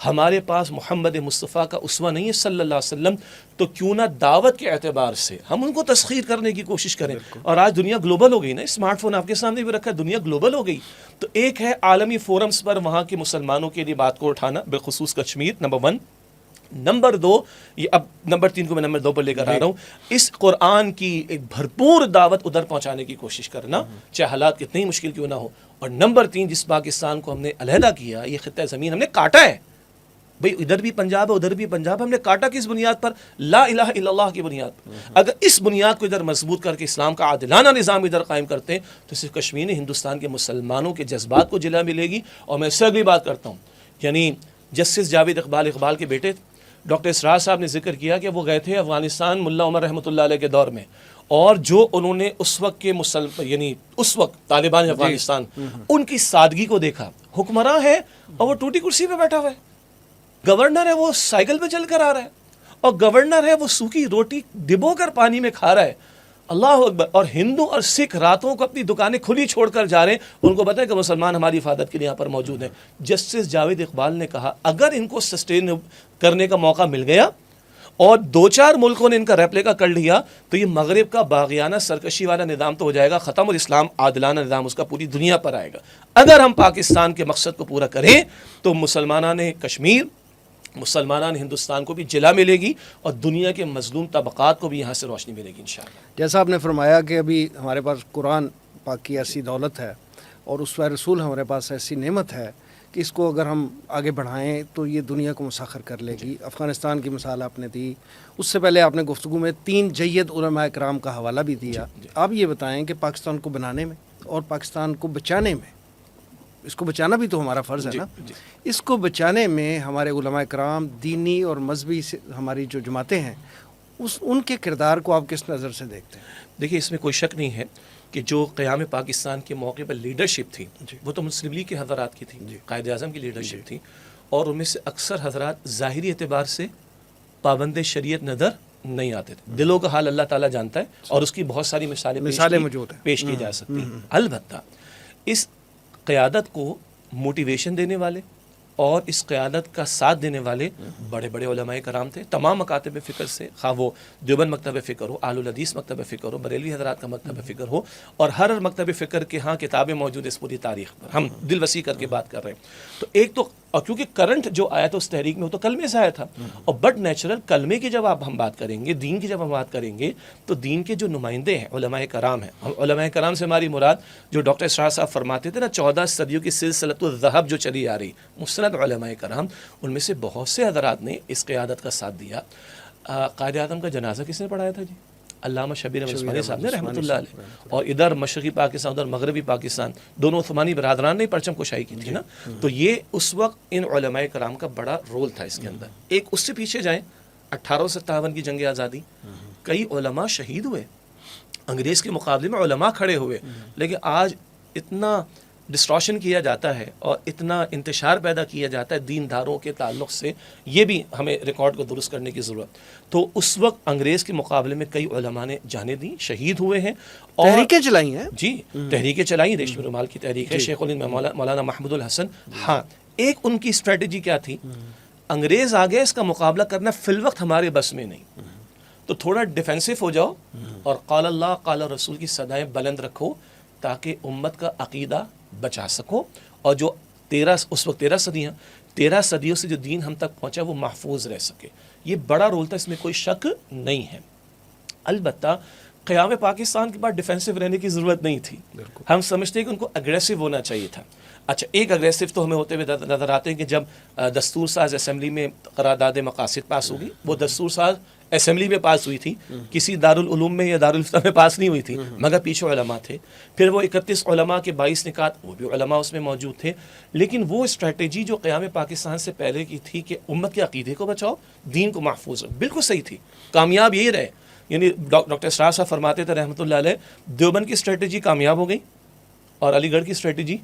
ہمارے پاس محمد مصطفیٰ کا اسوہ نہیں ہے صلی اللہ علیہ وسلم؟ تو کیوں نہ دعوت کے اعتبار سے ہم ان کو تسخیر کرنے کی کوشش کریں. اور آج دنیا گلوبل ہو گئی نا، اسمارٹ فون آپ کے سامنے بھی رکھا ہے، دنیا گلوبل ہو گئی. تو ایک ہے عالمی فورمز پر وہاں کے مسلمانوں کے لیے بات کو اٹھانا، بالخصوص کشمیر نمبر 1. نمبر 2، یہ اب نمبر 3 کو میں نمبر 2 پر لے کر آ رہا ہوں، اس قرآن کی ایک بھرپور دعوت ادھر پہنچانے کی کوشش کرنا، چاہے حالات کتنی مشکل کیوں نہ ہو. اور نمبر 3، جس پاکستان کو ہم نے علیحدہ کیا، یہ خطہ زمین ہم نے کاٹا ہے. بھئی ادھر بھی پنجاب ہے ادھر بھی پنجاب ہے، ہم نے کاٹا کس بنیاد پر؟ لا الہ الا اللہ کی بنیاد پر. اگر اس بنیاد کو ادھر مضبوط کر کے اسلام کا عادلانہ نظام ادھر قائم کرتے ہیں تو صرف کشمیر نے ہندوستان کے مسلمانوں کے جذبات کو جلا ملے گی. اور میں اس سے اگلی بات کرتا ہوں، یعنی جسٹس جاوید اقبال کے بیٹے ڈاکٹر اسرار صاحب نے ذکر کیا کہ وہ گئے تھے افغانستان ملا عمر رحمۃ اللہ علیہ کے دور میں، اور جو انہوں نے اس وقت کے یعنی اس وقت طالبان افغانستان ان کی سادگی کو دیکھا. حکمراں ہے اور وہ ٹوٹی کرسی پہ بیٹھا ہوا ہے، گورنر ہے وہ سائیکل پہ چل کر آ رہا ہے، اور گورنر ہے وہ سوکھی روٹی ڈبو کر پانی میں کھا رہا ہے. اللہ اکبر. اور ہندو اور سکھ راتوں کو اپنی دکانیں کھلی چھوڑ کر جا رہے ہیں، ان کو پتہ ہے کہ مسلمان ہماری حفاظت کے لیے یہاں پر موجود ہیں. جسٹس جاوید اقبال نے کہا اگر ان کو سسٹین کرنے کا موقع مل گیا اور 2-4 ملکوں نے ان کا ریپلیکا کر لیا تو یہ مغرب کا باغیانہ سرکشی والا نظام تو ہو جائے گا ختم، اور اسلام عادلانہ نظام اس کا پوری دنیا پر آئے گا. اگر ہم پاکستان کے مقصد کو پورا کریں تو مسلمانان کشمیر، مسلمانان ہندوستان کو بھی جلا ملے گی، اور دنیا کے مظلوم طبقات کو بھی یہاں سے روشنی ملے گی انشاءاللہ. جیسا آپ نے فرمایا کہ ابھی ہمارے پاس قرآن پاک کی ایسی دولت ہے اور اسوہ رسول ہمارے پاس ایسی نعمت ہے کہ اس کو اگر ہم آگے بڑھائیں تو یہ دنیا کو مسخر کر لے گی. افغانستان کی مثال آپ نے دی، اس سے پہلے آپ نے گفتگو میں 3 جید علماء کرام کا حوالہ بھی دیا. آپ یہ بتائیں کہ پاکستان کو بنانے میں اور پاکستان کو بچانے میں، اس کو بچانا بھی تو ہمارا فرض ہے نا، اس کو بچانے میں ہمارے علماء کرام، دینی اور مذہبی ہماری جو جماعتیں ہیں، ان کے کردار کو آپ کس نظر سے دیکھتے ہیں؟ دیکھیے اس میں کوئی شک نہیں ہے کہ جو قیام پاکستان کے موقع پر لیڈرشپ تھی وہ تو مسلم لیگ کے حضرات کی تھی، قائد اعظم کی لیڈرشپ تھی، اور ان میں سے اکثر حضرات ظاہری اعتبار سے پابند شریعت نظر نہیں آتے تھے. دلوں کا حال اللہ تعالیٰ جانتا ہے، اور اس کی بہت ساری مثالیں موجود ہیں، پیش کی جا سکتی ہیں. البتہ اس قیادت کو موٹیویشن دینے والے اور اس قیادت کا ساتھ دینے والے بڑے بڑے علماء کرام تھے، تمام مکاتب فکر سے، خواہ وہ دیوبند مکتب فکر ہو، اہل الحدیث مکتب فکر ہو، بریلوی حضرات کا مکتب فکر ہو، اور ہر مکتب فکر کے ہاں کتابیں موجود اس پوری تاریخ پر. ہم دل وسیع کر کے بات کر رہے ہیں. تو ایک تو اور کیونکہ کرنٹ جو آیا تھا اس تحریک میں وہ تو کلمے سے آیا تھا، اور بٹ نیچرل کلمے کی جب ہم بات کریں گے، دین کی جب ہم بات کریں گے، تو دین کے جو نمائندے ہیں علماء کرام ہیں. علماء کرام سے ہماری مراد جو ڈاکٹر اسرار صاحب فرماتے تھے نا 14 صدیوں کی سلسلۃ الذہب جو چلی آ رہی، مسند علماء کرام، ان میں سے بہت سے حضرات نے اس قیادت کا ساتھ دیا. قائد اعظم کا جنازہ کس نے پڑھایا تھا جی؟ علامہ شبیر احمد عثمانی صاحب نے رحمۃ اللہ علیہ. اور ادھر مشرقی پاکستان ادھر مغربی پاکستان دونوں عثمانی برادران نے پرچم کشائی کی تھی نا. تو یہ اس وقت ان علماء کرام کا بڑا رول تھا اس کے اندر. ایک اس سے پیچھے جائیں 1857 کی جنگ آزادی، کئی علماء شہید ہوئے، انگریز کے مقابلے میں علماء کھڑے ہوئے، لیکن آج اتنا ڈسٹورشن کیا جاتا ہے اور اتنا انتشار پیدا کیا جاتا ہے دین داروں کے تعلق سے، یہ بھی ہمیں ریکارڈ کو درست کرنے کی ضرورت. تو اس وقت انگریز کے مقابلے میں کئی علماء نے جانیں دیں، شہید ہوئے ہیں، اور تحریکیں چلائی ہیں. جی تحریکیں چلائی. ریشمی رومال کی تحریک ہے، شیخ الہند مولانا محمود الحسن. ہاں ایک ان کی اسٹریٹجی کیا تھی، انگریز آ گئے، اس کا مقابلہ کرنا فی الوقت ہمارے بس میں نہیں، تو تھوڑا ڈیفینسو ہو جاؤ اور قال اللہ قال رسول کی صدائیں بلند رکھو تاکہ امت کا عقیدہ بچا سکو، اور جو اس وقت 13 صدیوں سے جو دین ہم تک پہنچا وہ محفوظ رہ سکے. یہ بڑا رول تھا، اس میں کوئی شک نہیں ہے. البتہ قیام پاکستان کے بعد ڈیفینسو رہنے کی ضرورت نہیں تھی. ہم سمجھتے ہیں کہ ان کو اگریسو ہونا چاہیے تھا. اچھا ایک اگریسو تو ہمیں ہوتے ہوئے نظر آتے ہیں کہ جب دستور ساز اسمبلی میں قرارداد مقاصد پاس ہوگی، وہ دستور ساز اسمبلی میں پاس ہوئی تھی، کسی دارالعلوم میں یا دارالفتہ میں پاس نہیں ہوئی تھی، مگر پیچھے علماء تھے. پھر وہ 31 علماء کے 22 نکات، وہ بھی علماء اس میں موجود تھے. لیکن وہ اسٹریٹجی جو قیام پاکستان سے پہلے کی تھی کہ امت کے عقیدے کو بچاؤ، دین کو محفوظ رکھو، بالکل صحیح تھی، کامیاب یہی رہے. یعنی ڈاکٹر اسرار صاحب فرماتے تھے رحمۃ اللہ علیہ، دیوبند کی اسٹریٹجی کامیاب ہو گئی اور علی گڑھ کی اسٹریٹجی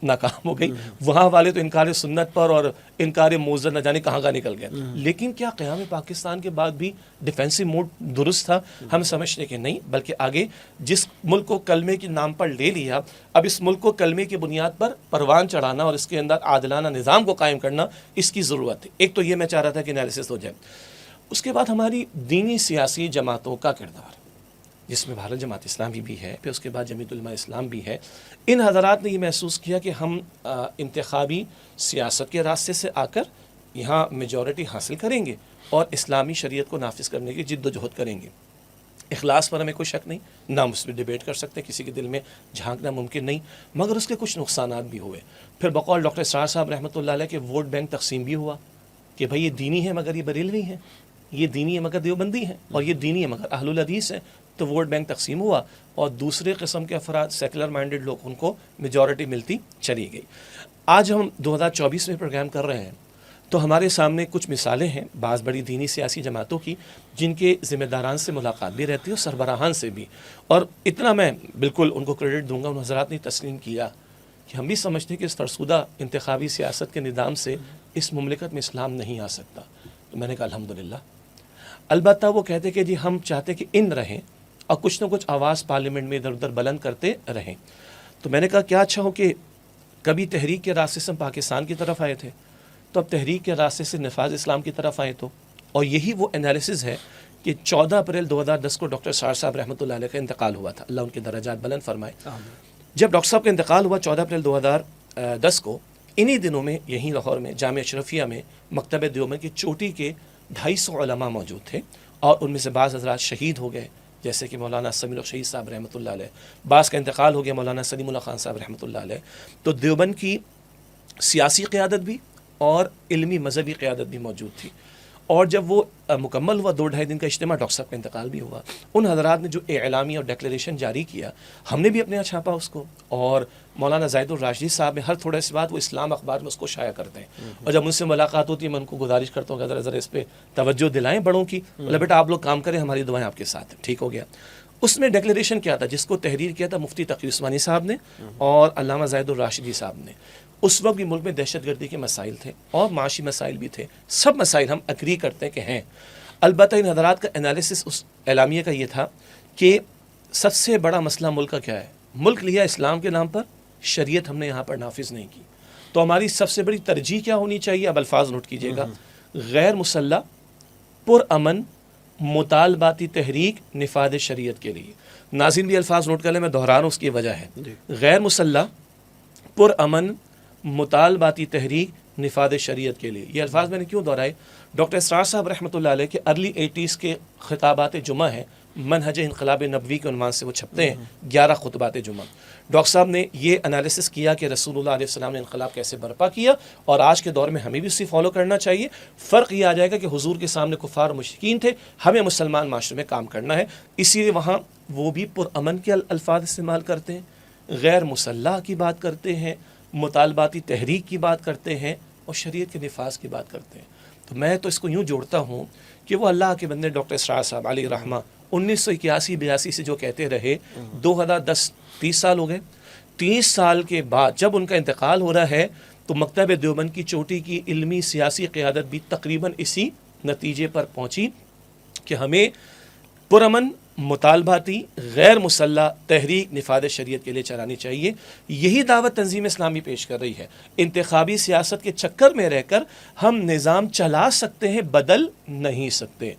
ناکام ہو گئی. وہاں والے تو انکار سنت پر اور انکار موذر نہ جانے کہاں کا نکل گئے. لیکن کیا قیام پاکستان کے بعد بھی ڈیفینسو موڈ درست تھا؟ ہم سمجھتے کہ نہیں، بلکہ آگے جس ملک کو کلمے کے نام پر لے لیا، اب اس ملک کو کلمے کی بنیاد پر پروان چڑھانا اور اس کے اندر عادلانہ نظام کو قائم کرنا، اس کی ضرورت ہے. ایک تو یہ میں چاہ رہا تھا کہ انالیسس ہو جائے. اس کے بعد ہماری دینی سیاسی جماعتوں کا کردار، جس میں بھارت جماعت اسلامی بھی ہے، پھر اس کے بعد جمعیت علماء اسلام بھی ہے. ان حضرات نے یہ محسوس کیا کہ ہم انتخابی سیاست کے راستے سے آ کر یہاں میجورٹی حاصل کریں گے، اور اسلامی شریعت کو نافذ کرنے کی جد و جہد کریں گے. اخلاص پر ہمیں کوئی شک نہیں، نہ ہم اس پہ ڈیبیٹ کر سکتے، کسی کے دل میں جھانکنا ممکن نہیں، مگر اس کے کچھ نقصانات بھی ہوئے. پھر بقول ڈاکٹر اسرار صاحب رحمۃ اللہ علیہ کے ووٹ بینک تقسیم بھی ہوا کہ بھائی یہ دینی ہے مگر یہ بریلوی ہیں، یہ دینی ہے مگر دیوبندی ہیں، اور یہ دینی ہے مگر اہل الحدیث ہیں. تو ووٹ بینک تقسیم ہوا اور دوسرے قسم کے افراد سیکولر مائنڈڈ لوگ ان کو میجورٹی ملتی چلی گئی. آج ہم 2024 میں پروگرام کر رہے ہیں تو ہمارے سامنے کچھ مثالیں ہیں بعض بڑی دینی سیاسی جماعتوں کی جن کے ذمہ داران سے ملاقات بھی رہتی ہے اور سربراہان سے بھی. اور اتنا میں بالکل ان کو کریڈٹ دوں گا، ان حضرات نے تسلیم کیا کہ ہم بھی سمجھتے ہیں کہ اس فرسودہ انتخابی سیاست کے نظام سے اس مملکت میں اسلام نہیں آ سکتا. تو میں نے کہا الحمدللہ. البتہ وہ کہتے کہ جی ہم چاہتے کہ ان رہیں اور کچھ نہ کچھ آواز پارلیمنٹ میں ادھر ادھر بلند کرتے رہیں. تو میں نے کہا کیا اچھا ہو کہ کبھی تحریک کے راستے سے ہم پاکستان کی طرف آئے تھے، تو اب تحریک کے راستے سے نفاذ اسلام کی طرف آئے تو. اور یہی وہ انالیسز ہے کہ 14 اپریل 2010 کو ڈاکٹر اسرار صاحب رحمۃ اللہ علیہ کا انتقال ہوا تھا، اللہ ان کے درجات بلند فرمائے. جب ڈاکٹر صاحب کا انتقال ہوا 14 اپریل 2010 کو، انہی دنوں میں یہیں لاہور میں جامعہ اشرفیہ میں مکتبہ دیوبند کی چوٹی کے 250 علماء موجود تھے، اور ان میں سے بعض حضرات شہید ہو گئے جیسے کہ مولانا سمیع الحق شہید صاحب رحمۃ اللہ علیہ، بعض کا انتقال ہو گیا مولانا سلیم اللہ خان صاحب رحمۃ اللہ علیہ. تو دیوبند کی سیاسی قیادت بھی اور علمی مذہبی قیادت بھی موجود تھی. اور جب وہ مکمل ہوا 2-2.5 دن کا اجتماع، ڈاکٹر صاحب کا انتقال بھی ہوا. ان حضرات نے جو اعلامیہ اور ڈیکلیریشن جاری کیا، ہم نے بھی اپنے یہاں چھاپا اس کو، اور مولانا زاہد الراشدی صاحب میں ہر تھوڑے سے بعد وہ اسلام اخبار میں اس کو شائع کرتے ہیں. اور جب مجھ سے ملاقات ہوتی ہے میں ان کو گزارش کرتا ہوں کہ ذرا اس پہ توجہ دلائیں بڑوں کی. بولے بیٹا آپ لوگ کام کریں، ہماری دعائیں آپ کے ساتھ ہیں. ٹھیک ہو گیا. اس میں ڈیکلیریشن کیا تھا جس کو تحریر کیا تھا مفتی تقی عثمانی صاحب نے اور علامہ زاہد الراشدی صاحب نے. اس وقت بھی ملک میں دہشت گردی کے مسائل تھے اور معاشی مسائل بھی تھے، سب مسائل ہم اگری کرتے ہیں کہ ہیں. البتہ ان حضرات کا انالیسس اس اعلامیہ کا یہ تھا کہ سب سے بڑا مسئلہ ملک کا کیا ہے، ملک لیا اسلام کے نام پر، شریعت ہم نے یہاں پر نافذ نہیں کی. تو ہماری سب سے بڑی ترجیح کیا ہونی چاہیے، اب الفاظ نوٹ کیجیے گا، غیر مسلح پرامن مطالباتی تحریک نفاذ شریعت کے لیے. ناظرین بھی الفاظ نوٹ کر لیں، میں دہرا رہا ہوں، اس کی وجہ ہے غیر مسلح پرامن مطالباتی تحریک نفاذ شریعت کے لیے. یہ الفاظ میں نے کیوں دہرائے؟ ڈاکٹر اسرار صاحب رحمۃ اللہ علیہ کے ارلی 80s کے خطابات جمعہ ہیں، منہج انقلاب نبوی کے عنوان سے وہ چھپتے ہیں، 11 خطبات جمعہ. ڈاکٹر صاحب نے یہ انالیسس کیا کہ رسول اللہ علیہ السلام نے انقلاب کیسے برپا کیا، اور آج کے دور میں ہمیں بھی اسی فالو کرنا چاہیے. فرق یہ آ جائے گا کہ حضور کے سامنے کفار و مشرکین تھے، ہمیں مسلمان معاشرے میں کام کرنا ہے. اسی لیے وہاں وہ بھی پرامن کے الفاظ استعمال کرتے ہیں، غیر مسلح کی بات کرتے ہیں، مطالباتی تحریک کی بات کرتے ہیں، اور شریعت کے نفاذ کی بات کرتے ہیں. تو میں تو اس کو یوں جوڑتا ہوں کہ وہ اللہ کے بندے ڈاکٹر اسرار صاحب علیہ رحمہ 1981-82 سے جو کہتے رہے، 2010 30 سال ہو گئے. 30 سال کے بعد جب ان کا انتقال ہو رہا ہے تو مکتبہ دیوبند کی چوٹی کی علمی سیاسی قیادت بھی تقریباً اسی نتیجے پر پہنچی کہ ہمیں پرامن مطالباتی غیر مسلح تحریک نفاذ شریعت کے لیے چلانی چاہیے. یہی دعوت تنظیم اسلامی پیش کر رہی ہے. انتخابی سیاست کے چکر میں رہ کر ہم نظام چلا سکتے ہیں، بدل نہیں سکتے.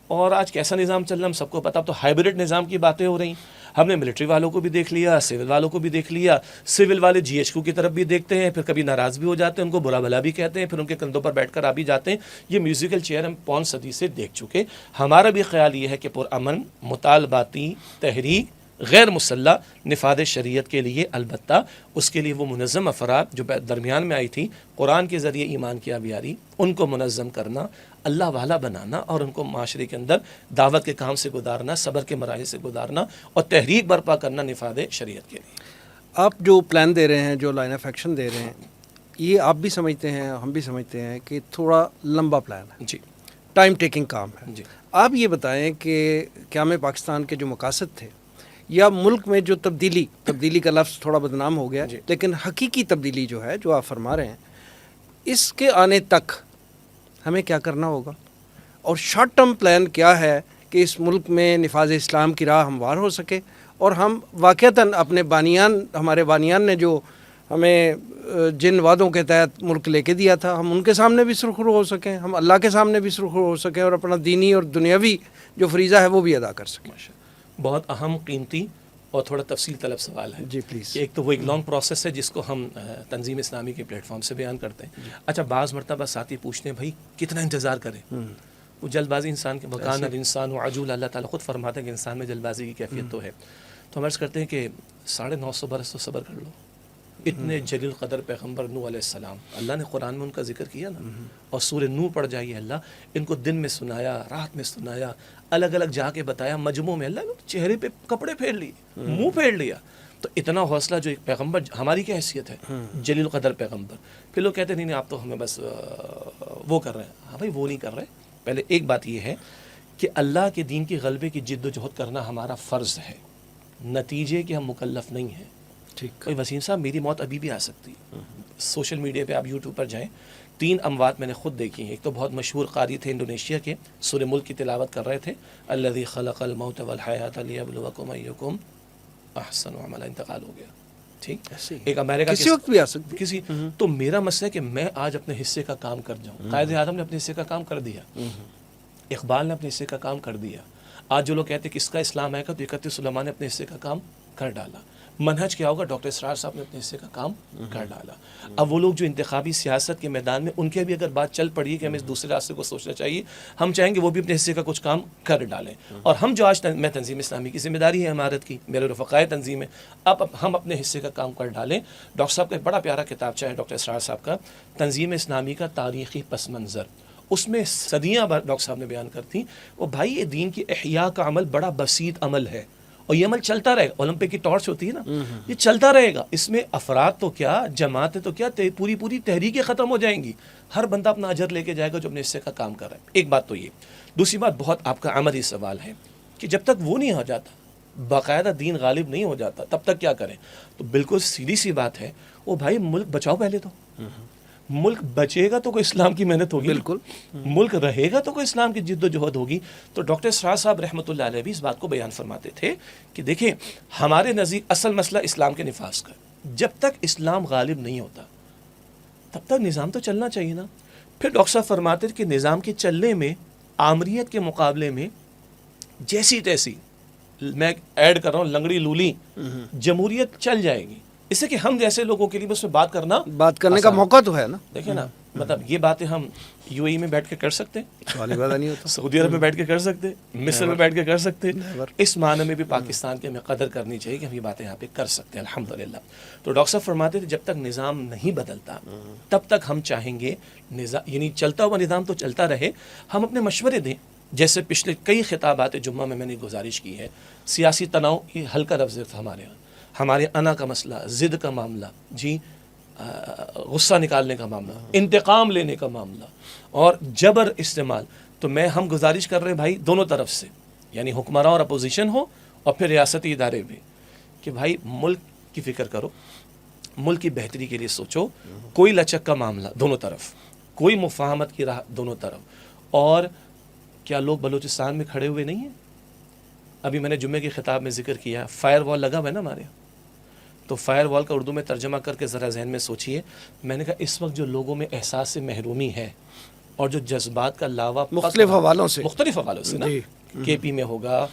اور آج کیسا نظام چل رہا ہم سب کو پتا. تو ہائبرڈ نظام کی باتیں ہو رہی، ہم نے ملٹری والوں کو بھی دیکھ لیا، سول والوں کو بھی دیکھ لیا. سول والے جی ایچ کیو کی طرف بھی دیکھتے ہیں، پھر کبھی ناراض بھی ہو جاتے ہیں، ان کو برا بھلا بھی کہتے ہیں، پھر ان کے کندھوں پر بیٹھ کر آ بھی جاتے ہیں. یہ میوزیکل چیئر ہم 5 صدی سے دیکھ چکے. ہمارا بھی خیال یہ ہے کہ پرامن مطالباتی تحریک غیر مسلح نفاذ شریعت کے لیے، البتہ اس کے لیے وہ منظم افراد جو درمیان میں آئی تھی، قرآن کے ذریعے ایمان کی آبیاری، ان کو منظم کرنا، اللہ والا بنانا، اور ان کو معاشرے کے اندر دعوت کے کام سے گزارنا، صبر کے مراحل سے گزارنا، اور تحریک برپا کرنا نفاذ شریعت کے لیے. آپ جو پلان دے رہے ہیں، جو لائن آف ایکشن دے رہے ہیں، یہ آپ بھی سمجھتے ہیں، ہم بھی سمجھتے ہیں کہ تھوڑا لمبا پلان ہے، جی، ٹائم ٹیکنگ کام ہے. جی، آپ یہ بتائیں کہ قیام پاکستان کے جو مقاصد تھے، یا ملک میں جو تبدیلی کا لفظ تھوڑا بدنام ہو گیا، لیکن حقیقی تبدیلی جو ہے، جو آپ فرما رہے ہیں، اس کے آنے تک ہمیں کیا کرنا ہوگا، اور شارٹ ٹرم پلان کیا ہے کہ اس ملک میں نفاذ اسلام کی راہ ہموار ہو سکے، اور ہم واقعتاً اپنے ہمارے بانیان نے جو ہمیں جن وعدوں کے تحت ملک لے کے دیا تھا، ہم ان کے سامنے بھی سرخرو ہو سکیں، ہم اللہ کے سامنے بھی سرخرو ہو سکیں، اور اپنا دینی اور دنیاوی جو فریضہ ہے وہ بھی ادا کر سکیں. بہت اہم، قیمتی اور تھوڑا تفصیل طلب سوال ہے. جی پلیز. ایک تو وہ ایک لانگ پروسیس ہے جس کو ہم تنظیم اسلامی کے پلیٹ فارم سے بیان کرتے ہیں. اچھا، بعض مرتبہ ساتھی پوچھتے ہیں بھائی کتنا انتظار کریں، وہ جلد بازی انسان کے وکان الانسان عجول، اللہ تعالیٰ خود فرماتا ہے کہ انسان میں جلد بازی کی کیفیت تو ہے. تو ہم عرض کرتے ہیں کہ 950 برس تو صبر کر لو. اتنے جلیل قدر پیغمبر نوح علیہ السلام، اللہ نے قرآن میں ان کا ذکر کیا نا، اور سورہ نوح پڑھ جائیے، اللہ ان کو دن میں سنایا، رات میں سنایا، الگ الگ جا کے بتایا، مجموع میں اللہ نے چہرے پہ کپڑے پھیر لیے، منہ پھیر لیا. تو اتنا حوصلہ جو ایک پیغمبر، ہماری کیا حیثیت ہے جلیل قدر پیغمبر. پھر لوگ کہتے ہیں نہیں آپ تو ہمیں بس وہ کر رہے ہیں. ہاں بھائی وہ نہیں کر رہے. پہلے ایک بات یہ ہے کہ اللہ کے دین کی غلبے کی جد و جہد کرنا ہمارا فرض ہے، نتیجے کہ ہم مکلف نہیں ہیں. ٹھیک. وسیم صاحب میری موت ابھی بھی آ سکتی ہے. سوشل میڈیا پہ آپ یوٹیوب پر جائیں، 3 اموات میں نے خود دیکھی ہیں. ایک تو بہت مشہور قاری تھے انڈونیشیا کے، سورہ ملک کی تلاوت کر رہے تھے، الذی خلق الموت والحیات لیبلوکم ایکم احسن عملا، انتقال ہو گیا. ٹھیک. ایک امریکہ کسی وقت بھی آ سکتی کسی. تو میرا مسئلہ ہے کہ میں آج اپنے حصے کا کام کر جاؤں. قائد اعظم نے اپنے حصے کا کام کر دیا، اقبال نے اپنے حصے کا کام کر دیا. آج جو لوگ کہتے ہیں کس کا اسلام آئے گا، تو 31 علماء نے اپنے حصے کا کام کر ڈالا. منہج کیا ہوگا، ڈاکٹر اسرار صاحب نے اپنے حصے کا کام کر ڈالا. اب وہ لوگ جو انتخابی سیاست کے میدان میں، ان کے بھی اگر بات چل پڑی ہے کہ ہمیں اس دوسرے راستے کو سوچنا چاہیے، ہم چاہیں گے وہ بھی اپنے حصے کا کچھ کام کر ڈالیں. اور ہم جو آج میں تنظیم اسلامی کی ذمہ داری ہے عمارت کی، میرے رفقائے تنظیم ہے، اب ہم اپنے حصے کا کام کر ڈالیں. ڈاکٹر صاحب کا ایک بڑا پیارا کتابچہ ہے ڈاکٹر اسرار صاحب کا، تنظیم اسلامی کا تاریخی پس منظر. اس میں صدیاں ڈاکٹر صاحب نے بیان کرتی وہ بھائی یہ دین کی احیاء کا عمل بڑا بسیط عمل ہے، اور یہ عمل چلتا رہے گا. اولمپک کی ٹارچ ہوتی ہے نا، یہ چلتا رہے گا. اس میں افراد تو کیا، جماعتیں تو کیا، پوری تحریکیں ختم ہو جائیں گی. ہر بندہ اپنا اجر لے کے جائے گا جو اپنے حصے کا کام کر رہا ہے. ایک بات تو یہ. دوسری بات بہت آپ کا عملی سوال ہے کہ جب تک وہ نہیں ہو جاتا، باقاعدہ دین غالب نہیں ہو جاتا، تب تک کیا کریں. تو بالکل سیدھی سی بات ہے، وہ بھائی ملک بچاؤ پہلے تو. ملک بچے گا تو کوئی اسلام کی محنت ہوگی، بالکل. ملک رہے گا تو کوئی اسلام کی جد و جہد ہوگی. تو ڈاکٹر اسرار صاحب رحمۃ اللہ علیہ بھی اس بات کو بیان فرماتے تھے کہ دیکھیں ہمارے نزدیک اصل مسئلہ اسلام کے نفاذ کا. جب تک اسلام غالب نہیں ہوتا تب تک نظام تو چلنا چاہیے نا. پھر ڈاکٹر صاحب فرماتے تھے کہ نظام کے چلنے میں آمریت کے مقابلے میں جیسی تیسی، میں ایڈ کر رہا ہوں لنگڑی لولی، جمہوریت چل جائے گی. اس سے کہ ہم جیسے لوگوں کے لیے اس میں بات کرنے کا موقع تو ہے نا. دیکھیں نا، مطلب یہ باتیں ہم یو اے ای میں بیٹھ کے کر سکتے ہیں، نہیں ہوتا. سعودی عرب میں بیٹھ کے کر سکتے ہیں، مصر میں بیٹھ کے کر سکتے ہیں. اس معنی میں بھی پاکستان کی ہمیں قدر کرنی چاہیے کہ ہم یہ باتیں یہاں پہ کر سکتے ہیں الحمدللہ. تو ڈاکٹر صاحب فرماتے تھے جب تک نظام نہیں بدلتا تب تک ہم چاہیں گے نظام، یعنی چلتا ہوا نظام تو چلتا رہے. ہم اپنے مشورے دیں، جیسے پچھلے کئی خطابات جمعہ میں نے گزارش کی ہے. سیاسی تناؤ یہ ہلکا لفظ تھا ہمارے یہاں، ہمارے انا کا مسئلہ، ضد کا معاملہ، جی غصہ نکالنے کا معاملہ، انتقام لینے کا معاملہ اور جبر استعمال. تو ہم گزارش کر رہے ہیں بھائی دونوں طرف سے، یعنی حکمراں اور اپوزیشن ہو اور پھر ریاستی ادارے بھی، کہ بھائی ملک کی فکر کرو، ملک کی بہتری کے لیے سوچو. کوئی لچک کا معاملہ دونوں طرف، کوئی مفاہمت کی راہ دونوں طرف. اور کیا لوگ بلوچستان میں کھڑے ہوئے نہیں ہیں؟ ابھی میں نے جمعے کی خطاب میں ذکر کیا، فائر وال لگا ہوا ہے نا ہمارے یہاں. تو فائر وال کا اردو میں ترجمہ کر کے ذرا ذہن میں سوچئے. میں نے کہا اس وقت جو لوگوں میں احساس سے محرومی ہے اور جو جذبات کا لاوا مختلف حوالوں سے نا، کے پی میں ہوگا،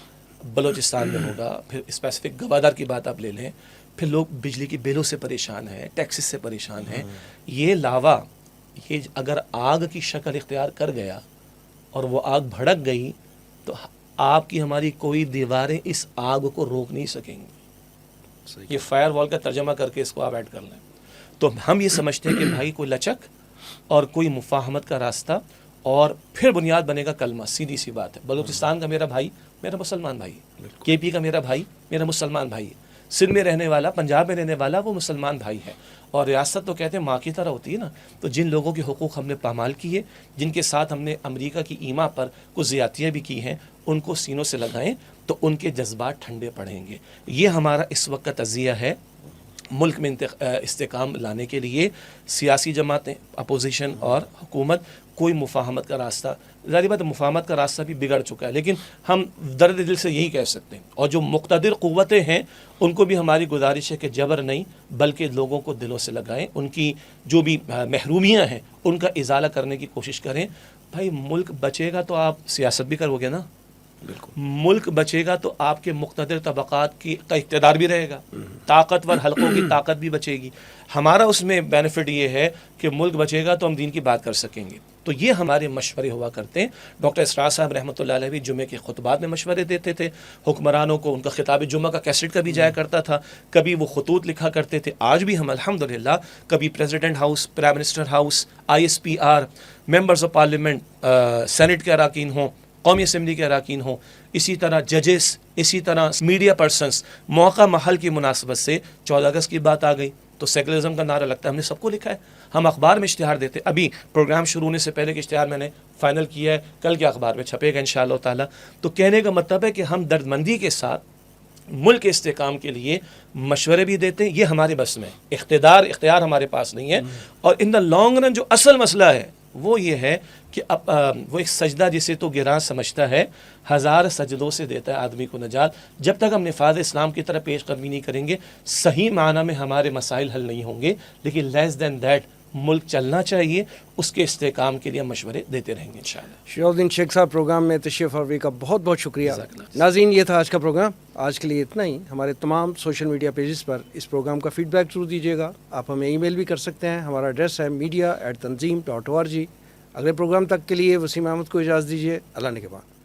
بلوچستان میں ہوگا، پھر اسپیسیفک گوادر کی بات آپ لے لیں، پھر لوگ بجلی کی بلوں سے پریشان ہیں، ٹیکسز سے پریشان ہیں. یہ لاوا، یہ اگر آگ کی شکل اختیار کر گیا اور وہ آگ بھڑک گئی تو آپ کی ہماری کوئی دیواریں اس آگ کو روک نہیں سکیں گی. یہ فائر وال کا ترجمہ کر کے اس کو آپ ایڈ کر لیں. تو ہم یہ سمجھتے ہیں کہ بھائی کوئی لچک اور کوئی مفاہمت کا راستہ، اور پھر بنیاد بنے گا کلمہ. سیدھی سی بات ہے. بلوچستان کا میرا بھائی میرا مسلمان بھائی ہے، کے پی کا میرا بھائی میرا مسلمان بھائی ہے، سندھ میں رہنے والا، پنجاب میں رہنے والا وہ مسلمان بھائی ہے. اور ریاست تو کہتے ہیں ماں کی طرح ہوتی ہے نا. تو جن لوگوں کے حقوق ہم نے پامال کیے، جن کے ساتھ ہم نے امریکہ کی ایما پر کچھ زیادتیاں بھی کی ہیں، ان کو سینوں سے لگائیں تو ان کے جذبات ٹھنڈے پڑیں گے. یہ ہمارا اس وقت کا تجزیہ ہے. ملک میں استحکام لانے کے لیے سیاسی جماعتیں، اپوزیشن اور حکومت، کوئی مفاہمت کا راستہ، ظاہر بات مفاہمت کا راستہ بھی بگڑ چکا ہے، لیکن ہم درد دل سے یہی کہہ سکتے ہیں. اور جو مقتدر قوتیں ہیں ان کو بھی ہماری گزارش ہے کہ جبر نہیں بلکہ لوگوں کو دلوں سے لگائیں، ان کی جو بھی محرومیاں ہیں ان کا ازالہ کرنے کی کوشش کریں. بھائی ملک بچے گا تو آپ سیاست بھی کرو گے نا. بالکل. ملک بچے گا تو آپ کے مقتدر طبقات کا اقتدار بھی رہے گا، طاقتور حلقوں کی طاقت بھی بچے گی. ہمارا اس میں بینیفٹ یہ ہے کہ ملک بچے گا تو ہم دین کی بات کر سکیں گے. تو تو یہ ہمارے مشورے ہوا کرتے ہیں. ڈاکٹر اسرار صاحب رحمۃ اللہ علیہ بھی جمعے کے خطبات میں مشورے دیتے تھے. حکمرانوں کو ان کا خطاب جمعہ کا کیسٹ کا بھی جایا کرتا تھا. کبھی وہ خطوط لکھا کرتے تھے. آج بھی ہم الحمدللہ کبھی president house, prime minister house, ISPR، members of parliament, senate کے اراکین ہوں، قومی اسمبلی کے اراکین ہوں، اسی طرح ججز، اسی طرح میڈیا پرسنس، موقع محل کی مناسبت سے 14 اگست کی بات آ گئی تو سیکولرزم کا نعرہ لگتا ہے، ہم نے سب کو لکھا ہے. ہم اخبار میں اشتہار دیتے. ابھی پروگرام شروع ہونے سے پہلے کے اشتہار میں نے فائنل کیا ہے، کل کے اخبار میں چھپے گا انشاءاللہ تعالی. تو کہنے کا مطلب ہے کہ ہم دردمندی کے ساتھ ملک کے استحکام کے لیے مشورے بھی دیتے ہیں. یہ ہمارے بس میں اختیار ہمارے پاس نہیں ہے. اور ان دا لانگ رن جو اصل مسئلہ ہے وہ یہ ہے کہ اب وہ ایک سجدہ جسے تو گراں سمجھتا ہے، 1000 سجدوں سے دیتا ہے آدمی کو نجات. جب تک ہم نفاذ اسلام کی طرف پیش قدمی نہیں کریں گے صحیح معنی میں ہمارے مسائل حل نہیں ہوں گے. لیکن لیس دین دیٹ ملک چلنا چاہیے، اس کے استحکام کے لیے ہم مشورے دیتے رہیں گے انشاءاللہ. شیخ الدین شیخ صاحب پروگرام میں تشریف آوری کا بہت بہت شکریہ. ناظرین یہ تھا آج کا پروگرام. آج کے لیے اتنا ہی. ہمارے تمام سوشل میڈیا پیجز پر اس پروگرام کا فیڈ بیک ضرور دیجیے گا. آپ ہمیں ای میل بھی کر سکتے ہیں. ہمارا ایڈریس ہے media@tanzeem.org. اگلے پروگرام تک کے لیے وسیم احمد کو اجازت دیجیے. اللہ نگہبان.